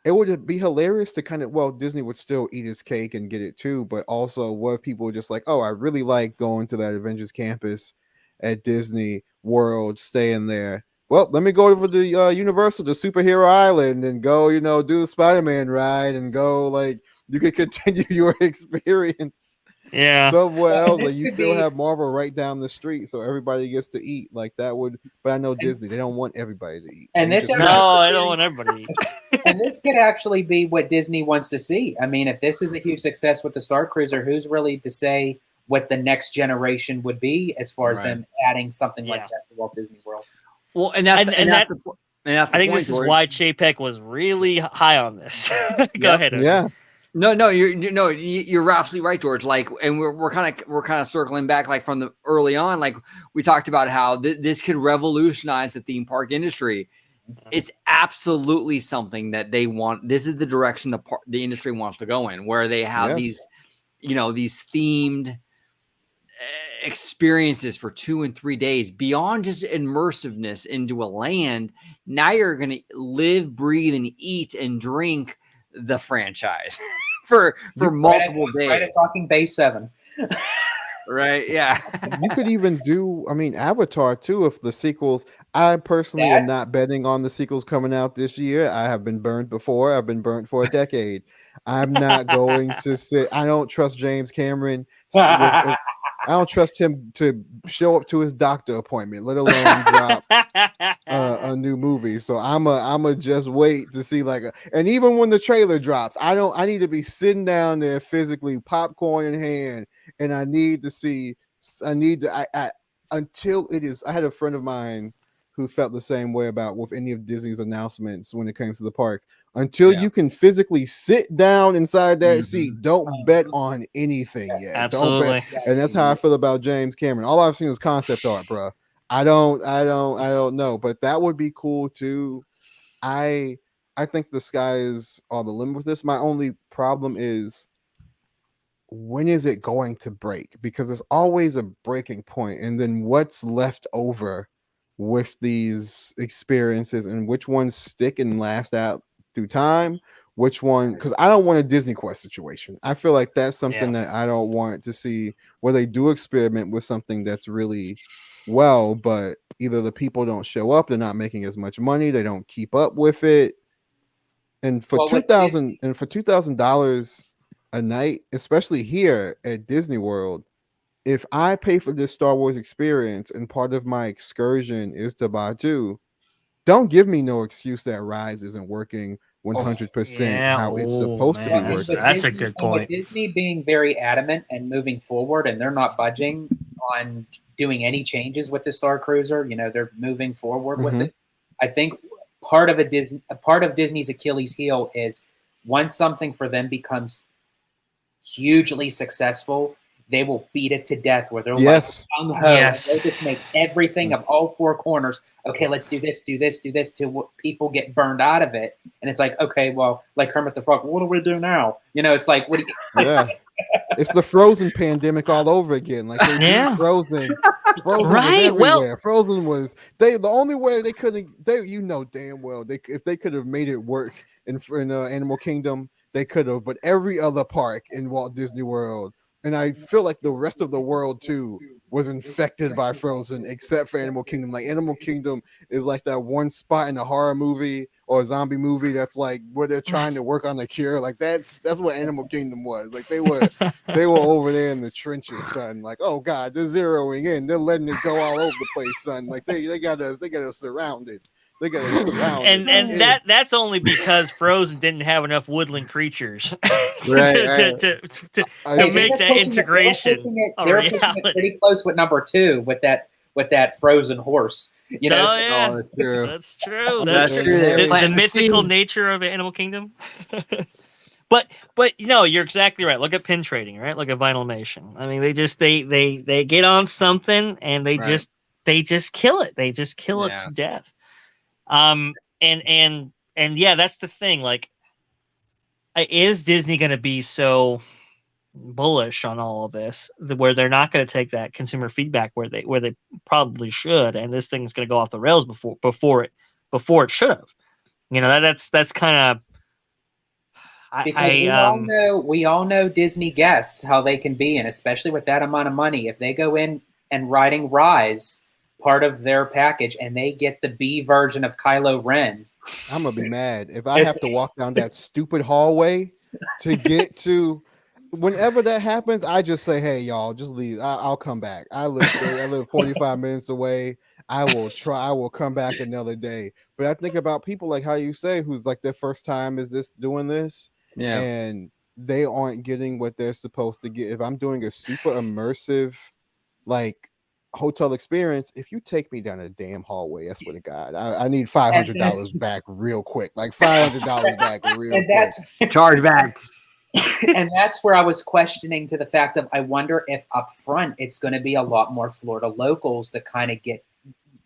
kind of, Disney would still eat his cake and get it too, but also what if people were just like, oh, I really like going to that Avengers Campus at Disney World, staying there. Well, let me go over to Universal, to Superhero Island, and go, do the Spider-Man ride, and go, you could continue your experience somewhere else. Like, you still have Marvel right down the street, so everybody gets to eat. Like, that would, but I know Disney, they don't want everybody to eat. And I don't want everybody to eat. And this could actually be what Disney wants to see. I mean, if this is a huge success with the Star Cruiser, who's really to say what the next generation would be as far as them adding something like that to Walt Disney World? Well, I think this is why Chapek was really high on this. Go ahead. Yeah. No, you're absolutely right, George. Like, and we're kind of circling back, like from the early on, like we talked about how this could revolutionize the theme park industry. It's absolutely something that they want. This is the direction the industry wants to go in, where they have these themed experiences for 2 and 3 days, beyond just immersiveness into a land. Now you're going to live, breathe, and eat and drink the franchise for multiple days. Right at Talking Bay 7. Right, yeah. You could even do, Avatar too, if the sequels. I personally am not betting on the sequels coming out this year. I have been burned before. I've been burnt for a decade. I'm not going to sit. I don't trust James Cameron. I don't trust him to show up to his doctor appointment, let alone drop a new movie. So I'm a just wait to see and even when the trailer drops, I need to be sitting down there physically, popcorn in hand, and I need to see. Until it is. I had a friend of mine who felt the same way with any of Disney's announcements when it comes to the park. Until you can physically sit down inside that seat, don't bet on anything yet. Absolutely. Don't bet. And that's how I feel about James Cameron. All I've seen is concept art, bro. I don't know, but that would be cool too. I I think the sky is on the limit with this. My only problem is, when is it going to break? Because there's always a breaking point, and then what's left over with these experiences, and which ones stick and last out through time, which one, because I don't want a Disney Quest situation. I feel like that's something that I don't want to see, where they do experiment with something that's really well, but either the people don't show up, they're not making as much money, they don't keep up with it. And for $2,000 a night, especially here at Disney World, if I pay for this Star Wars experience and part of my excursion is to Batuu, don't give me no excuse that Rise isn't working 100% how it's supposed to be working. That's a good point. With Disney being very adamant and moving forward, and they're not budging on doing any changes with the Starcruiser, they're moving forward with it. I think part of Disney's Achilles heel is, once something for them becomes hugely successful, they will beat it to death, where they're like gung-ho. They'll just make everything of all four corners. Okay, let's do this, till people get burned out of it. And it's like, okay, well, like Kermit the Frog, what do we do now? It's like, what do you It's the Frozen pandemic all over again. Like, they did Frozen. Frozen was everywhere. Frozen was the only way they couldn't. Damn well if they could have made it work in Animal Kingdom, they could have. But every other park in Walt Disney World, and I feel like the rest of the world too, was infected by Frozen, except for Animal Kingdom. Like, Animal Kingdom is like that one spot in a horror movie or a zombie movie that's like where they're trying to work on the cure. Like, that's what Animal Kingdom was. Like, they were over there in the trenches, son. Like, oh God, they're zeroing in. They're letting it go all over the place, son. Like, they got us surrounded. They got us surrounded. And that's only because Frozen didn't have enough woodland creatures to make that integration a reality. It pretty close with number 2 with that frozen horse. That's true. That's true. The mythical nature of Animal Kingdom. But you're exactly right. Look at pin trading, right? Look at Vinylmation. I mean, they get on something and they just kill it. They just kill it to death. And that's the thing. Like, is Disney going to be so bullish on all of this where they're not going to take that consumer feedback where they probably should, and this thing's going to go off the rails before it should have? That's kind of because we all know Disney guests, how they can be, and especially with that amount of money, if they go in and riding Rise part of their package and they get the B version of Kylo Ren, I'm gonna be mad if I have to walk down that stupid hallway to get to. Whenever that happens, I just say, hey, y'all, just leave. I'll come back. I live 45 minutes away. I will come back another day. But I think about people like how you say, who's like their first time doing this, and they aren't getting what they're supposed to get. If I'm doing a super immersive, like, hotel experience, if you take me down a damn hallway, I swear to God, I need $500 back real quick. Like, $500 back real quick. Charge back. And that's where I was questioning to the fact of, I wonder if up front it's going to be a lot more Florida locals to kind of get,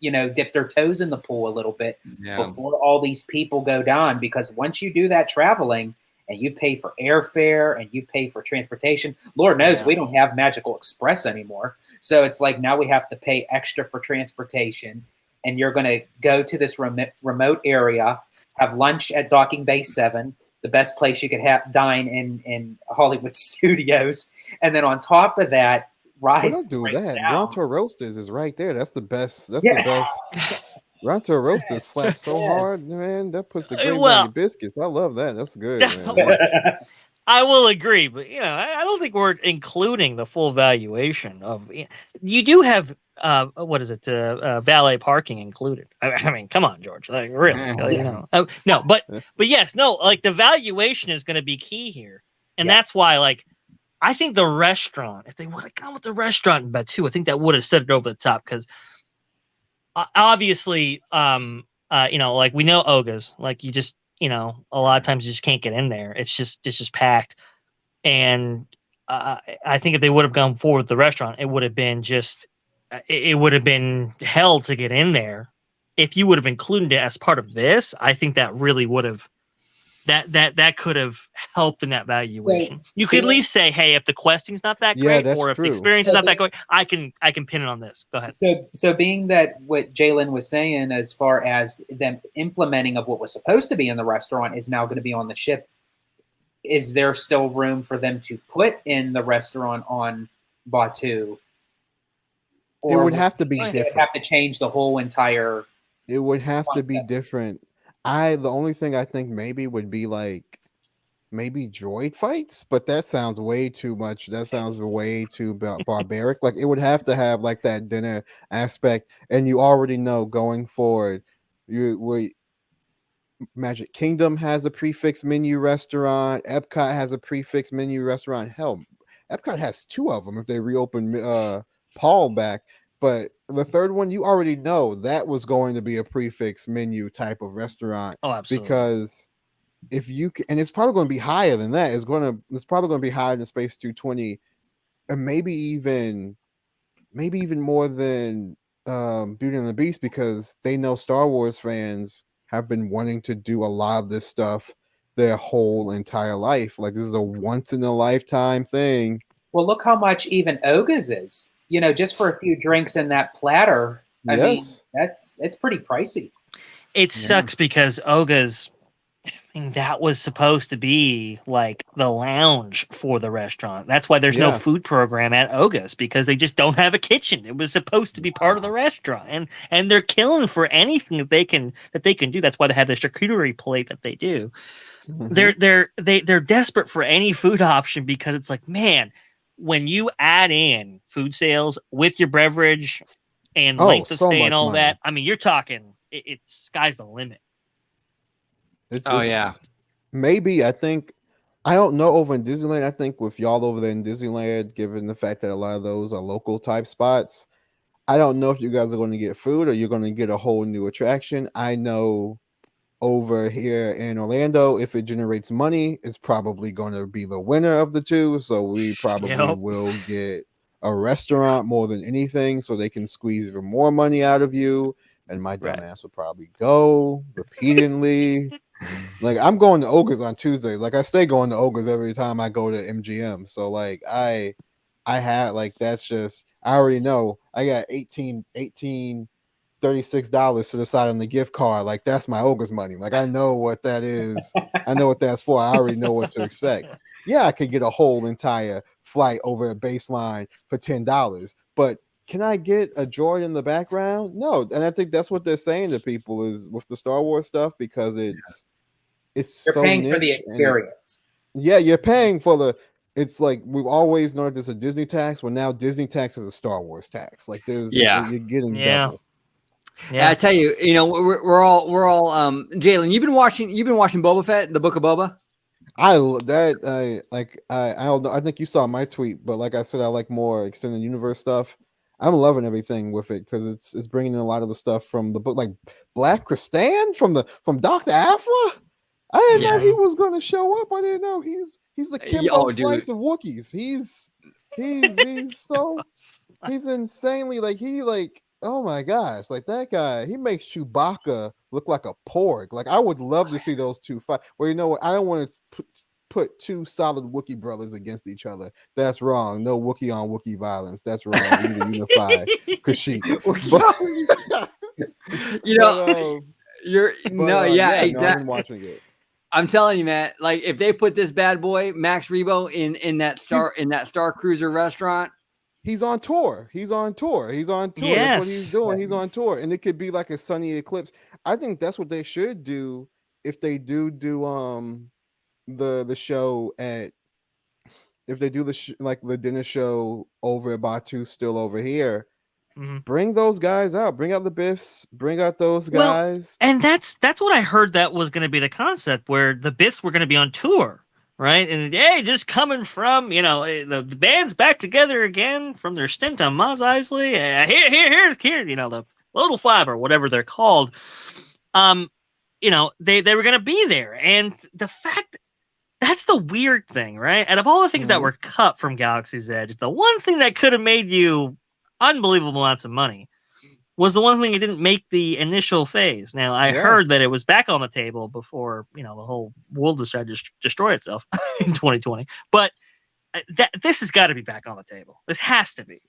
dip their toes in the pool a little bit before all these people go down. Because once you do that traveling and you pay for airfare and you pay for transportation, Lord knows we don't have Magical Express anymore. So it's like, now we have to pay extra for transportation, and you're going to go to this remote area, have lunch at Docking Bay 7, the best place you could dine in Hollywood Studios. And then on top of that, Rise. Don't do that. Ronto Roasters is right there. That's the best. That's the best. Ronto Roasters slap so hard, man. That puts the gravy on your biscuits. I love that. That's good, man. I will agree, but I don't think we're including the full valuation of. You do have valet parking included. I mean, come on, George. Like, really, no, but yes, no. Like, the valuation is going to be key here, and that's why, like, I think the restaurant, if they would have gone with the restaurant in Batuu, I think that would have set it over the top, because obviously, like, we know Oga's, like, you just. A lot of times you just can't get in there. It's just packed. And I think if they would have gone forward with the restaurant, it would have been hell to get in there. If you would have included it as part of this, I think that really would have that could have helped in that valuation. So, You could at least say, hey, if the questing's not that Yeah, great, that's or if the true. experience is not that great, I can pin it on this. Go ahead. So being that what Jaalin was saying, as far as them implementing of what was supposed to be in the restaurant is now going to be on the ship, is there still room for them to put in the restaurant on Batuu? It would have to be they different. have to change the whole entire. It would have to be concept. different. The only thing I think maybe would be like maybe droid fights, but that sounds way too much. That sounds way too barbaric. Like it would have to have like that dinner aspect, and you already know going forward, Magic Kingdom has a prefix menu restaurant. Epcot has a prefix menu restaurant. Hell, Epcot has 2 of them if they reopen Paul back. But the third one, you already know that was going to be a prefix menu type of restaurant. Oh, absolutely. Because if you can, and it's probably going to be higher than that. It's probably going to be higher than Space 220, and maybe even more than Beauty and the Beast, because they know Star Wars fans have been wanting to do a lot of this stuff their whole entire life. Like this is a once in a lifetime thing. Well, look how much even Oga's is. Just for a few drinks in that platter. I mean, it's pretty pricey. It sucks because Oga's, that was supposed to be like the lounge for the restaurant. That's why there's no food program at Oga's, because they just don't have a kitchen. It was supposed to be part of the restaurant, and they're killing for anything that they can do. That's why they have the charcuterie plate that they do. Mm-hmm. They're desperate for any food option, because it's like, man, when you add in food sales with your beverage and length of stay and all money. That, I mean, you're talking it's sky's the limit. Maybe I don't know over in Disneyland. I think with y'all over there in Disneyland, given the fact that a lot of those are local type spots, I don't know if you guys are going to get food or you're going to get a whole new attraction. I know over here in Orlando, if it generates money, it's probably going to be the winner of the two. So we probably will get a restaurant more than anything, so they can squeeze even more money out of you. And my dumb ass would probably go repeatedly. Like I'm going to Ogres on Tuesday. Like I stay going to Ogres every time I go to MGM. So like I had like that's just I already know I got $36 to the side on the gift card. Like that's my Ogres money. Like I know what that is. I know what that's for. I already know what to expect. Yeah, I could get a whole entire flight over a baseline for $10, but can I get a droid in the background? No. And I think that's what they're saying to people is with the Star Wars stuff, because it's you're so paying for the experience. You're paying for it's like we've always known there's a Disney tax. Well, now Disney tax is a Star Wars tax. Like you're getting double. Yeah, I tell you, we're all Jaalin, you've been watching Boba Fett, the Book of Boba? I don't know. I think you saw my tweet, but like I said, I like more extended universe stuff. I'm loving everything with it because it's bringing in a lot of the stuff from the book, like Black Kristan from Dr. Afra. I didn't know he was going to show up. I didn't know he's the Kimbo Slice of Wookiees. He's so he's insanely oh my gosh, like that guy. He makes Chewbacca look like a porg. Like I would love to see those two fight. Well, you know what? I don't want to put two solid Wookiee brothers against each other. That's wrong. No Wookiee on Wookiee violence. That's wrong. We need to unify Kashyyyk. Exactly. I've been watching it. I'm telling you, man. Like if they put this bad boy Max Rebo in that Starcruiser restaurant, he's on tour. He's on tour. Yes. That's what he's doing. He's on tour, and it could be like a sunny eclipse. I think that's what they should do if they do the show at if they do the dinner show over at Batuu still over here. Mm-hmm. Bring those guys out. Bring out the Biffs. Bring out those guys. And that's what I heard that was going to be the concept, where the Biffs were going to be on tour, right? And hey, just coming from the band's back together again from their stint on Mos Eisley. Here, the Little Five or whatever they're called. They were going to be there, and the fact. That's the weird thing, right? Out of all the things that were cut from Galaxy's Edge, the one thing that could have made you unbelievable amounts of money was the one thing that didn't make the initial phase. Now, I heard that it was back on the table before, the whole world decided to destroy itself in 2020. But this has got to be back on the table. This has to be.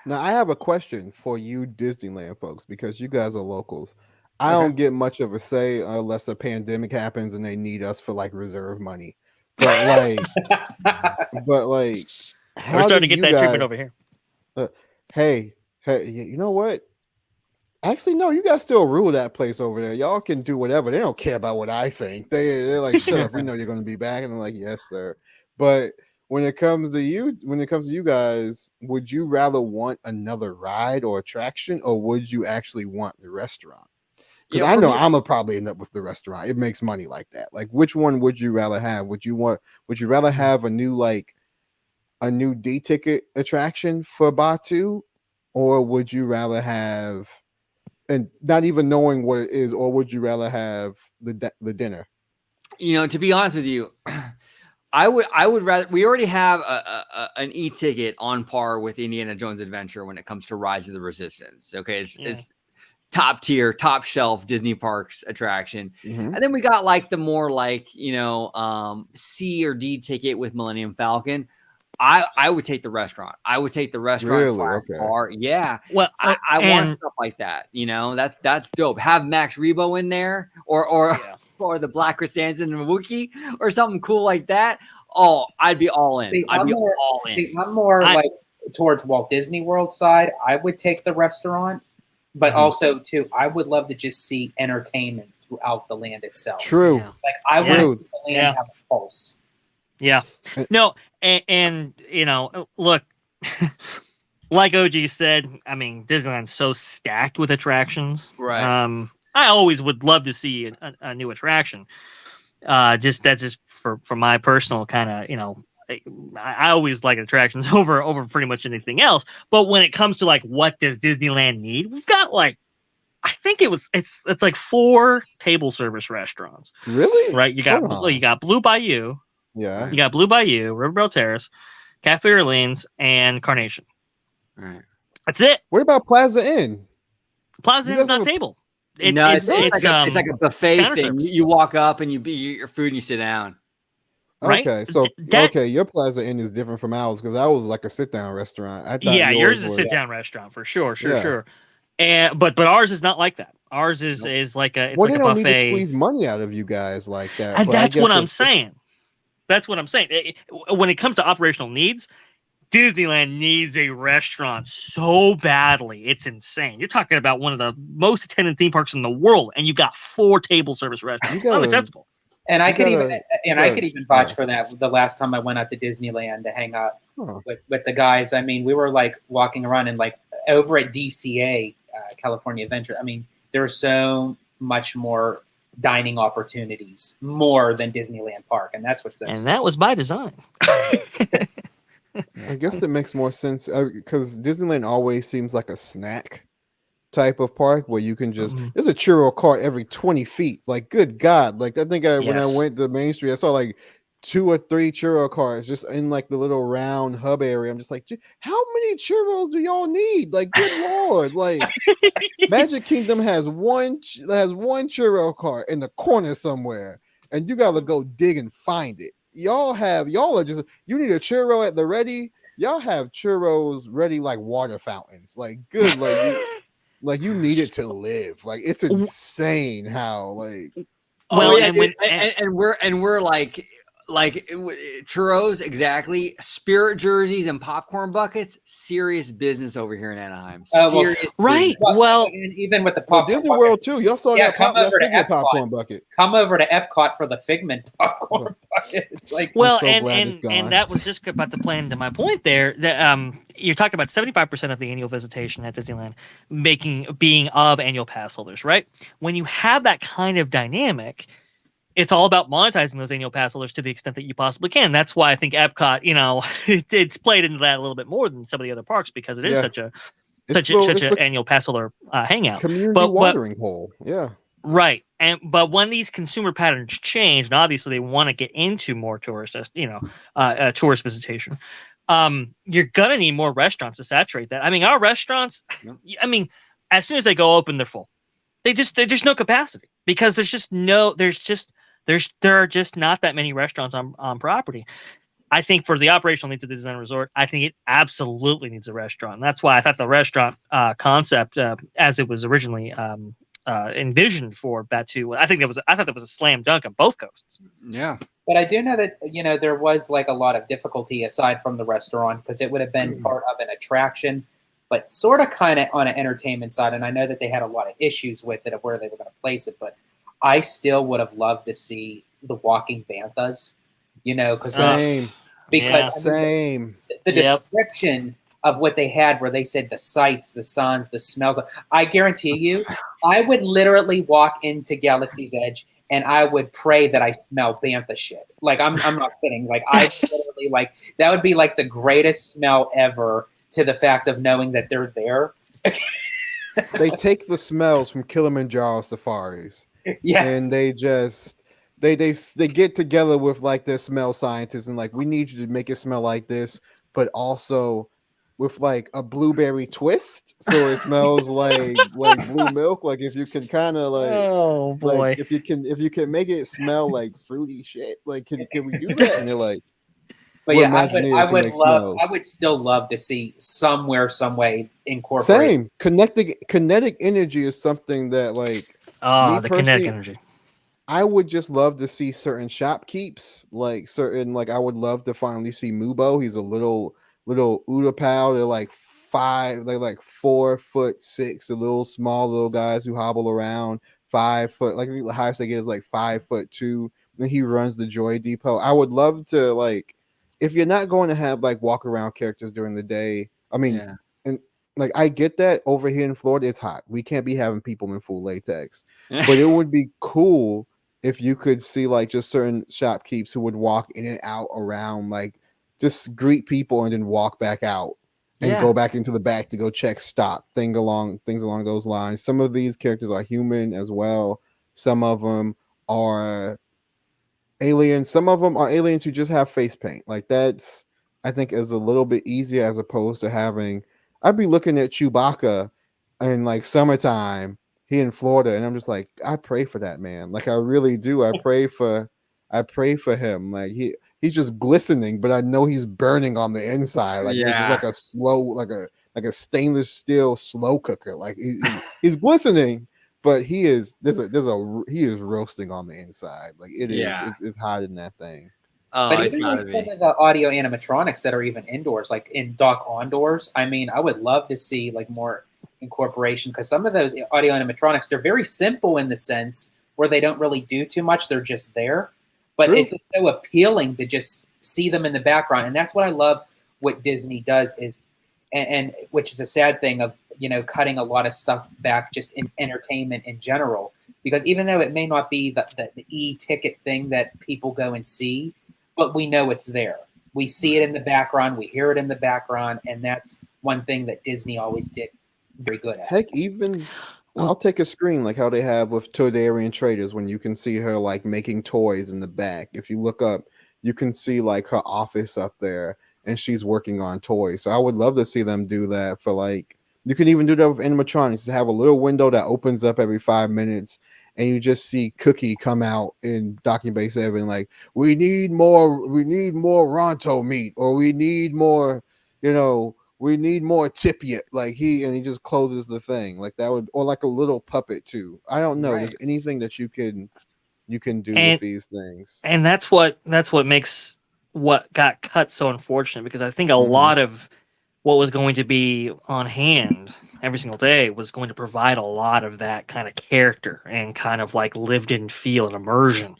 Now, I have a question for you Disneyland folks, because you guys are locals. I don't get much of a say unless a pandemic happens and they need us for like reserve money. But like, we're starting to get that treatment over here. Hey, you know what? Actually, no, you guys still rule that place over there. Y'all can do whatever. They don't care about what I think. They're like, shut up. We know you're going to be back. And I'm like, yes, sir. But when it comes to you guys, would you rather want another ride or attraction, or would you actually want the restaurant? Because I know I'm gonna probably end up with the restaurant. It makes money like that. Like, which one would you rather have? Would you rather have a new D ticket attraction for Batuu, or would you rather have, and not even knowing what it is, or would you rather have the dinner? To be honest with you, I would rather. We already have an e-ticket on par with Indiana Jones Adventure when it comes to Rise of the Resistance. Okay, it's top tier, top shelf Disney parks attraction. And then we got like the more like, C or D ticket with Millennium Falcon. I would take the restaurant. I would take the restaurant / bar. Yeah. Well, I want stuff like that. That's dope. Have Max Rebo in there or the Black Chrysanthemum and Wookiee or something cool like that. Oh, I'd be all in. I'm more like towards Walt Disney World side. I would take the restaurant. But also, too, I would love to just see entertainment throughout the land itself. True. Like, I want to see the land have a pulse. Yeah. No, and look, like OG said, I mean, Disneyland's so stacked with attractions. Right. I always would love to see a new attraction. That's just for my personal kind of, I always like attractions over pretty much anything else. But when it comes to like, what does Disneyland need? We've got like, I think it's like 4 table service restaurants. Really? Right. You got Blue Bayou. Yeah. You got Blue Bayou, Riverbell Terrace, Cafe Orleans, and Carnation. All right. That's it. What about Plaza Inn? Plaza Inn is not table. It's like a buffet thing. You walk up and you eat your food and you sit down. Right? Okay, so your Plaza Inn is different from ours because ours was like a sit-down restaurant. I thought yours is a sit-down restaurant for sure. And but ours is not like that. Ours is like a like a buffet. buffet. Need to squeeze money out of you guys like that. And that's what I'm saying. That's what I'm saying. When it comes to operational needs, Disneyland needs a restaurant so badly. It's insane. You're talking about one of the most attended theme parks in the world, and you got 4 table service restaurants. It's unacceptable. And I could even vouch for that. The last time I went out to Disneyland to hang out with the guys, I mean, we were like walking around and like over at DCA, California Adventure. I mean, there's so much more dining opportunities, more than Disneyland Park, and that's what's and that was by design. I guess it makes more sense because Disneyland always seems like a snack type of park where you can just there's a churro cart every 20 feet. Like, good God. Like, I think when I went to Main Street, I saw like 2 or 3 churro carts just in like the little round hub area. I'm just like, how many churros do y'all need? Like, good Lord. Like, Magic Kingdom has one churro cart in the corner somewhere, and you gotta go dig and find it. Y'all are just, you need a churro at the ready. Y'all have churros ready like water fountains. Like, good, like you need it to live. Like, it's insane how like. Well, and we're like churros, exactly. Spirit jerseys and popcorn buckets. Serious business over here in Anaheim. Serious, right? Well, and even with the popcorn Disney World too. Y'all saw that popcorn bucket. Come over to Epcot for the Figment popcorn bucket. It's like, well, and that was just about to play into my point there. That you're talking about 75% of the annual visitation at Disneyland being of annual pass holders, right? When you have that kind of dynamic, it's all about monetizing those annual pass holders to the extent that you possibly can. That's why I think Epcot, it's played into that a little bit more than some of the other parks because it is such an annual pass holder hangout. Community watering hole. Yeah. Right. But when these consumer patterns change, and obviously they want to get into more tourist visitation, you're gonna need more restaurants to saturate that. I mean, our restaurants, as soon as they go open, they're full. There's no capacity because there are just not that many restaurants on property. I think for the operational needs of the Disneyland Resort, I think it absolutely needs a restaurant. And that's why I thought the restaurant concept, as it was originally envisioned for Batuu, I thought that was a slam dunk on both coasts. Yeah. But I do know that, there was like a lot of difficulty aside from the restaurant, because it would have been part of an attraction, but sort of kind of on an entertainment side. And I know that they had a lot of issues with it of where they were going to place it, but I still would have loved to see the walking banthas, Same. because Same. the description of what they had, where they said the sights, the sounds, the smells. I guarantee you, I would literally walk into Galaxy's Edge and I would pray that I smell bantha shit. Like I'm not kidding. Like I literally that would be like the greatest smell ever, to the fact of knowing that they're there. They take the smells from Kilimanjaro safaris. Yes. And they just they get together with like their smell scientists and like, we need you to make it smell like this, but also with like a blueberry twist, so it smells like blue milk. Like if you can kind of like, oh boy, like if you can make it smell like fruity shit, like can we do that? And they're like, but yeah, I would still love to see somewhere, some way incorporate. Same kinetic energy is something that like the kinetic energy. I would just love to see certain shopkeeps, like I would love to finally see Mubo. He's a little Utapau. They're like 4'6", the little small little guys who hobble around. 5 foot, like the highest they get is like 5'2". And he runs the Joy Depot. I would love to, like, if you're not going to have like walk around characters during the day. I mean, and like I get that over here in Florida it's hot. We can't be having people in full latex, but it would be cool if you could see like just certain shopkeepers who would walk in and out around, like just greet people and then walk back out and go back into the back to go check stock, things along those lines. Some of these characters are human as well. Some of them are aliens. Some of them are aliens who just have face paint. Like that's, I think, is a little bit easier as opposed to having. I'd be looking at Chewbacca in like summertime here in Florida, and I'm just like, I pray for that man. Like I really do. I pray for him. Like he's just glistening, but I know he's burning on the inside. Like he's just like a slow, like a stainless steel slow cooker. Like he's glistening, but he is he is roasting on the inside. Like it's hot in that thing. Oh, but even like some of the audio animatronics that are even indoors, like in Dock Ondoors, I mean, I would love to see like more incorporation, because some of those audio animatronics, they're very simple in the sense where they don't really do too much. They're just there. But it's just so appealing to just see them in the background. And that's what I love what Disney does is, and which is a sad thing of, cutting a lot of stuff back just in entertainment in general. Because even though it may not be the e-ticket thing that people go and see, but we know it's there. We see it in the background. We hear it in the background. And that's one thing that Disney always did very good at. Heck, even... I'll take a screen like how they have with Toydarian Traders, when you can see her like making toys in the back. If you look up, you can see like her office up there and she's working on toys. So I would love to see them do that for like, you can even do that with animatronics, to have a little window that opens up every 5 minutes and you just see Cookie come out in Docking Bay 7 like, we need more Ronto meat, or we need more, we need more Tipiot. Like he just closes the thing like that would, or like a little puppet too. I don't know. There's anything that you can do with these things. And that's what makes what got cut so unfortunate, because I think a lot of what was going to be on hand every single day was going to provide a lot of that kind of character and kind of like lived in feel and immersion.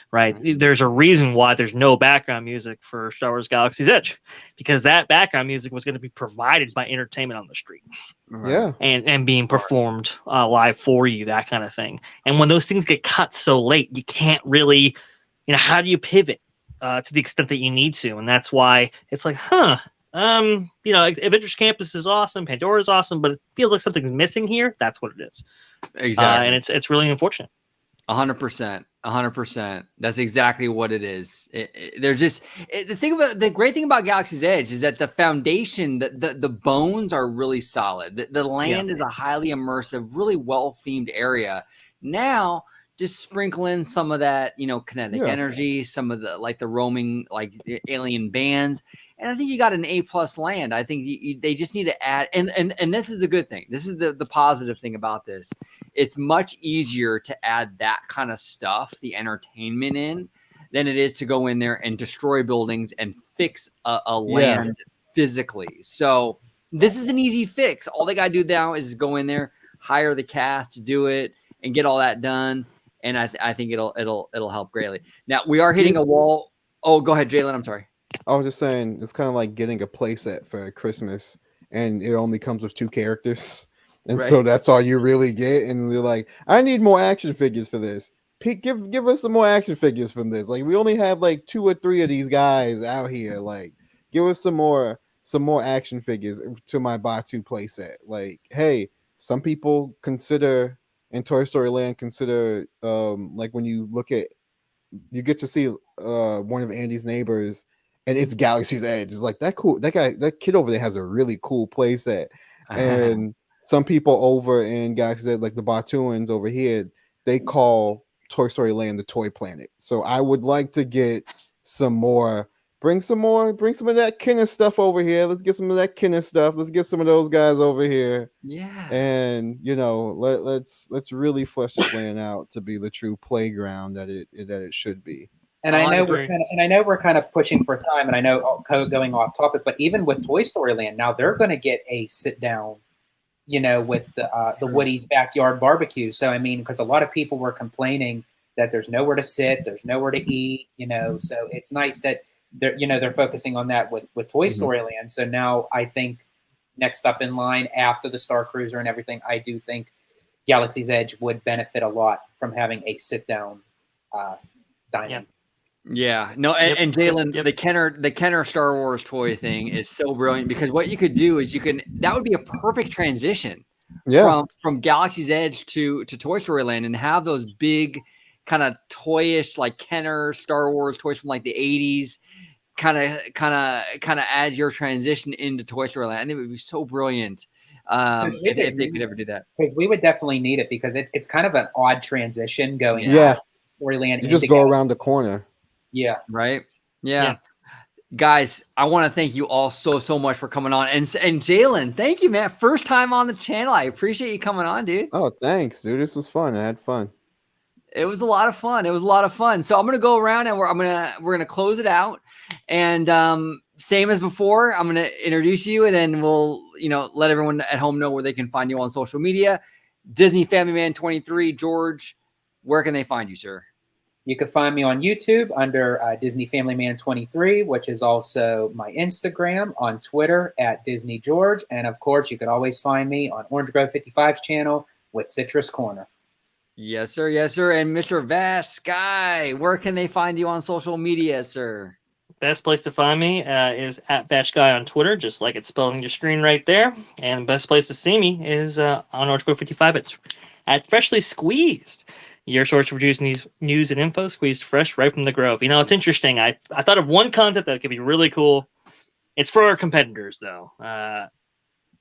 Right. There's a reason why there's no background music for Star Wars Galaxy's Edge, because that background music was going to be provided by entertainment on the street. Yeah. And being performed live for you, that kind of thing. And when those things get cut so late, you can't really, how do you pivot to the extent that you need to? And that's why it's like, Adventures Campus is awesome. Pandora is awesome, but it feels like something's missing here. That's what it is. Exactly. And it's really unfortunate. 100%. 100%. That's exactly what it is. They're just the great thing about Galaxy's Edge is that the foundation, the bones are really solid. The land is a highly immersive, really well themed area. Now, just sprinkle in some of that, kinetic energy, some of the roaming alien bands. And I think you got an A+ land. I think they just need to add, and this is the good thing. This is the positive thing about this. It's much easier to add that kind of stuff, the entertainment in, than it is to go in there and destroy buildings and fix a land physically. So this is an easy fix. All they got to do now is go in there, hire the cast to do it, and get all that done. And I think it'll help greatly. Now we are hitting a wall. Oh, go ahead, Jalen. I'm sorry. I was just saying, it's kind of like getting a playset for Christmas, and it only comes with 2 characters, and so that's all you really get. And you're like, I need more action figures for this. Give us some more action figures from this. Like, we only have like 2 or 3 of these guys out here. Like, give us some more action figures to my Batuu playset. Like, hey, some people consider in Toy Story Land like when you look at, you get to see one of Andy's neighbors. And it's Galaxy's Edge. It's like that kid over there has a really cool playset. And some people over in Galaxy's Edge, like the Batuans over here, they call Toy Story Land the Toy Planet. So I would like to get some more. Bring some of that Kenner stuff over here. Let's get some of that Kenner stuff. Let's get some of those guys over here. Yeah. And let's really flesh this land out to be the true playground that it should be. And I know we're kind of pushing for time, and I know going off topic, but even with Toy Story Land, now they're going to get a sit down, with the Woody's backyard barbecue. So I mean, because a lot of people were complaining that there's nowhere to sit, there's nowhere to eat, So it's nice that they're focusing on that with Toy Story Land. So now I think next up in line after the Starcruiser and everything, I do think Galaxy's Edge would benefit a lot from having a sit down dining. Yep. Yeah, no, and Jalen, the Kenner Star Wars toy thing is so brilliant, because what you could do is that would be a perfect transition from Galaxy's Edge to Toy Story Land, and have those big kind of toyish like Kenner Star Wars toys from like the 80s kind of add your transition into Toy Story Land. I think it would be so brilliant if they could ever do that. Because we would definitely need it, because it's kind of an odd transition going Storyland. You just go around the corner. Yeah. Right. Yeah. Guys, I want to thank you all so much for coming on. And Jalen, thank you, man. First time on the channel. I appreciate you coming on, dude. Oh, thanks, dude. This was fun. I had fun. It was a lot of fun. So I'm gonna go around and we're gonna close it out. And same as before, I'm gonna introduce you, and then we'll let everyone at home know where they can find you on social media. Disney Family Man 23. George, where can they find you, sir? You can find me on YouTube under Disney Family Man 23, which is also my Instagram, on Twitter at Disney George. And of course, you could always find me on Orange Grove 55's channel with Citrus Corner. Yes, sir. Yes, sir. And Mr. Vash Sky, where can they find you on social media, sir? Best place to find me is at Vash Guy on Twitter, just like it's spelled on your screen right there. And best place to see me is on Orange Grove 55. It's at Freshly Squeezed. Your source for news and info, squeezed fresh right from the Grove. It's interesting. I thought of one concept that could be really cool. It's for our competitors, though.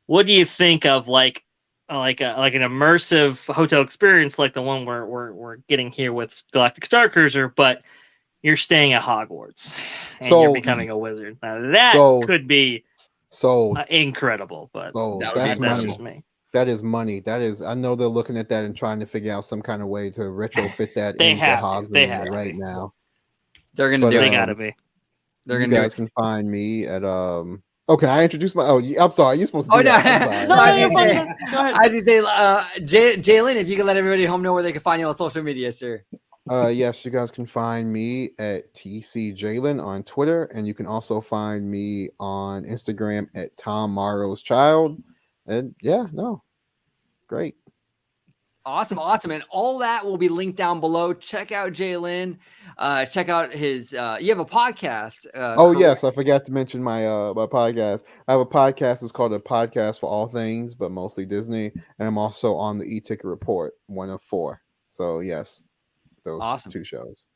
What do you think of like an immersive hotel experience like the one we're getting here with Galactic Starcruiser, but you're staying at Hogwarts and you're becoming a wizard? Now, that could be incredible, but that's just me. That is money. I know they're looking at that and trying to figure out some kind of way to retrofit that into Hogwarts right now. They're gonna do it. They gotta be. You guys can find me at Okay, I introduced my. Oh, I'm sorry. You're supposed to. Go ahead. I just say, Jalen, if you can let everybody at home know where they can find you on social media, sir. Yes, you guys can find me at TC Jaalin on Twitter, and you can also find me on Instagram at tommorrowschild. And great. Awesome. And all that will be linked down below. Check out Jaalin. Check out his. You have a podcast. Yes, I forgot to mention my my podcast. I have a podcast. It's called A Podcast for All Things, but mostly Disney. And I'm also on the E-Ticket Report, one of 4. So yes. those Awesome. 2 shows.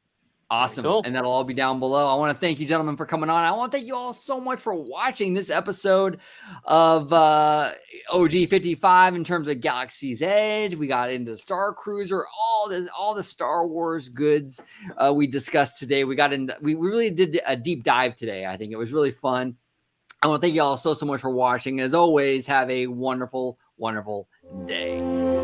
Awesome. Cool. And that'll all be down below. I want to thank you, gentlemen, for coming on. I want to thank you all so much for watching this episode of OG 55 in terms of Galaxy's Edge. We got into Starcruiser, all the Star Wars goods we discussed today. We really did a deep dive today. I think it was really fun. I want to thank you all so much for watching. As always, have a wonderful, wonderful day.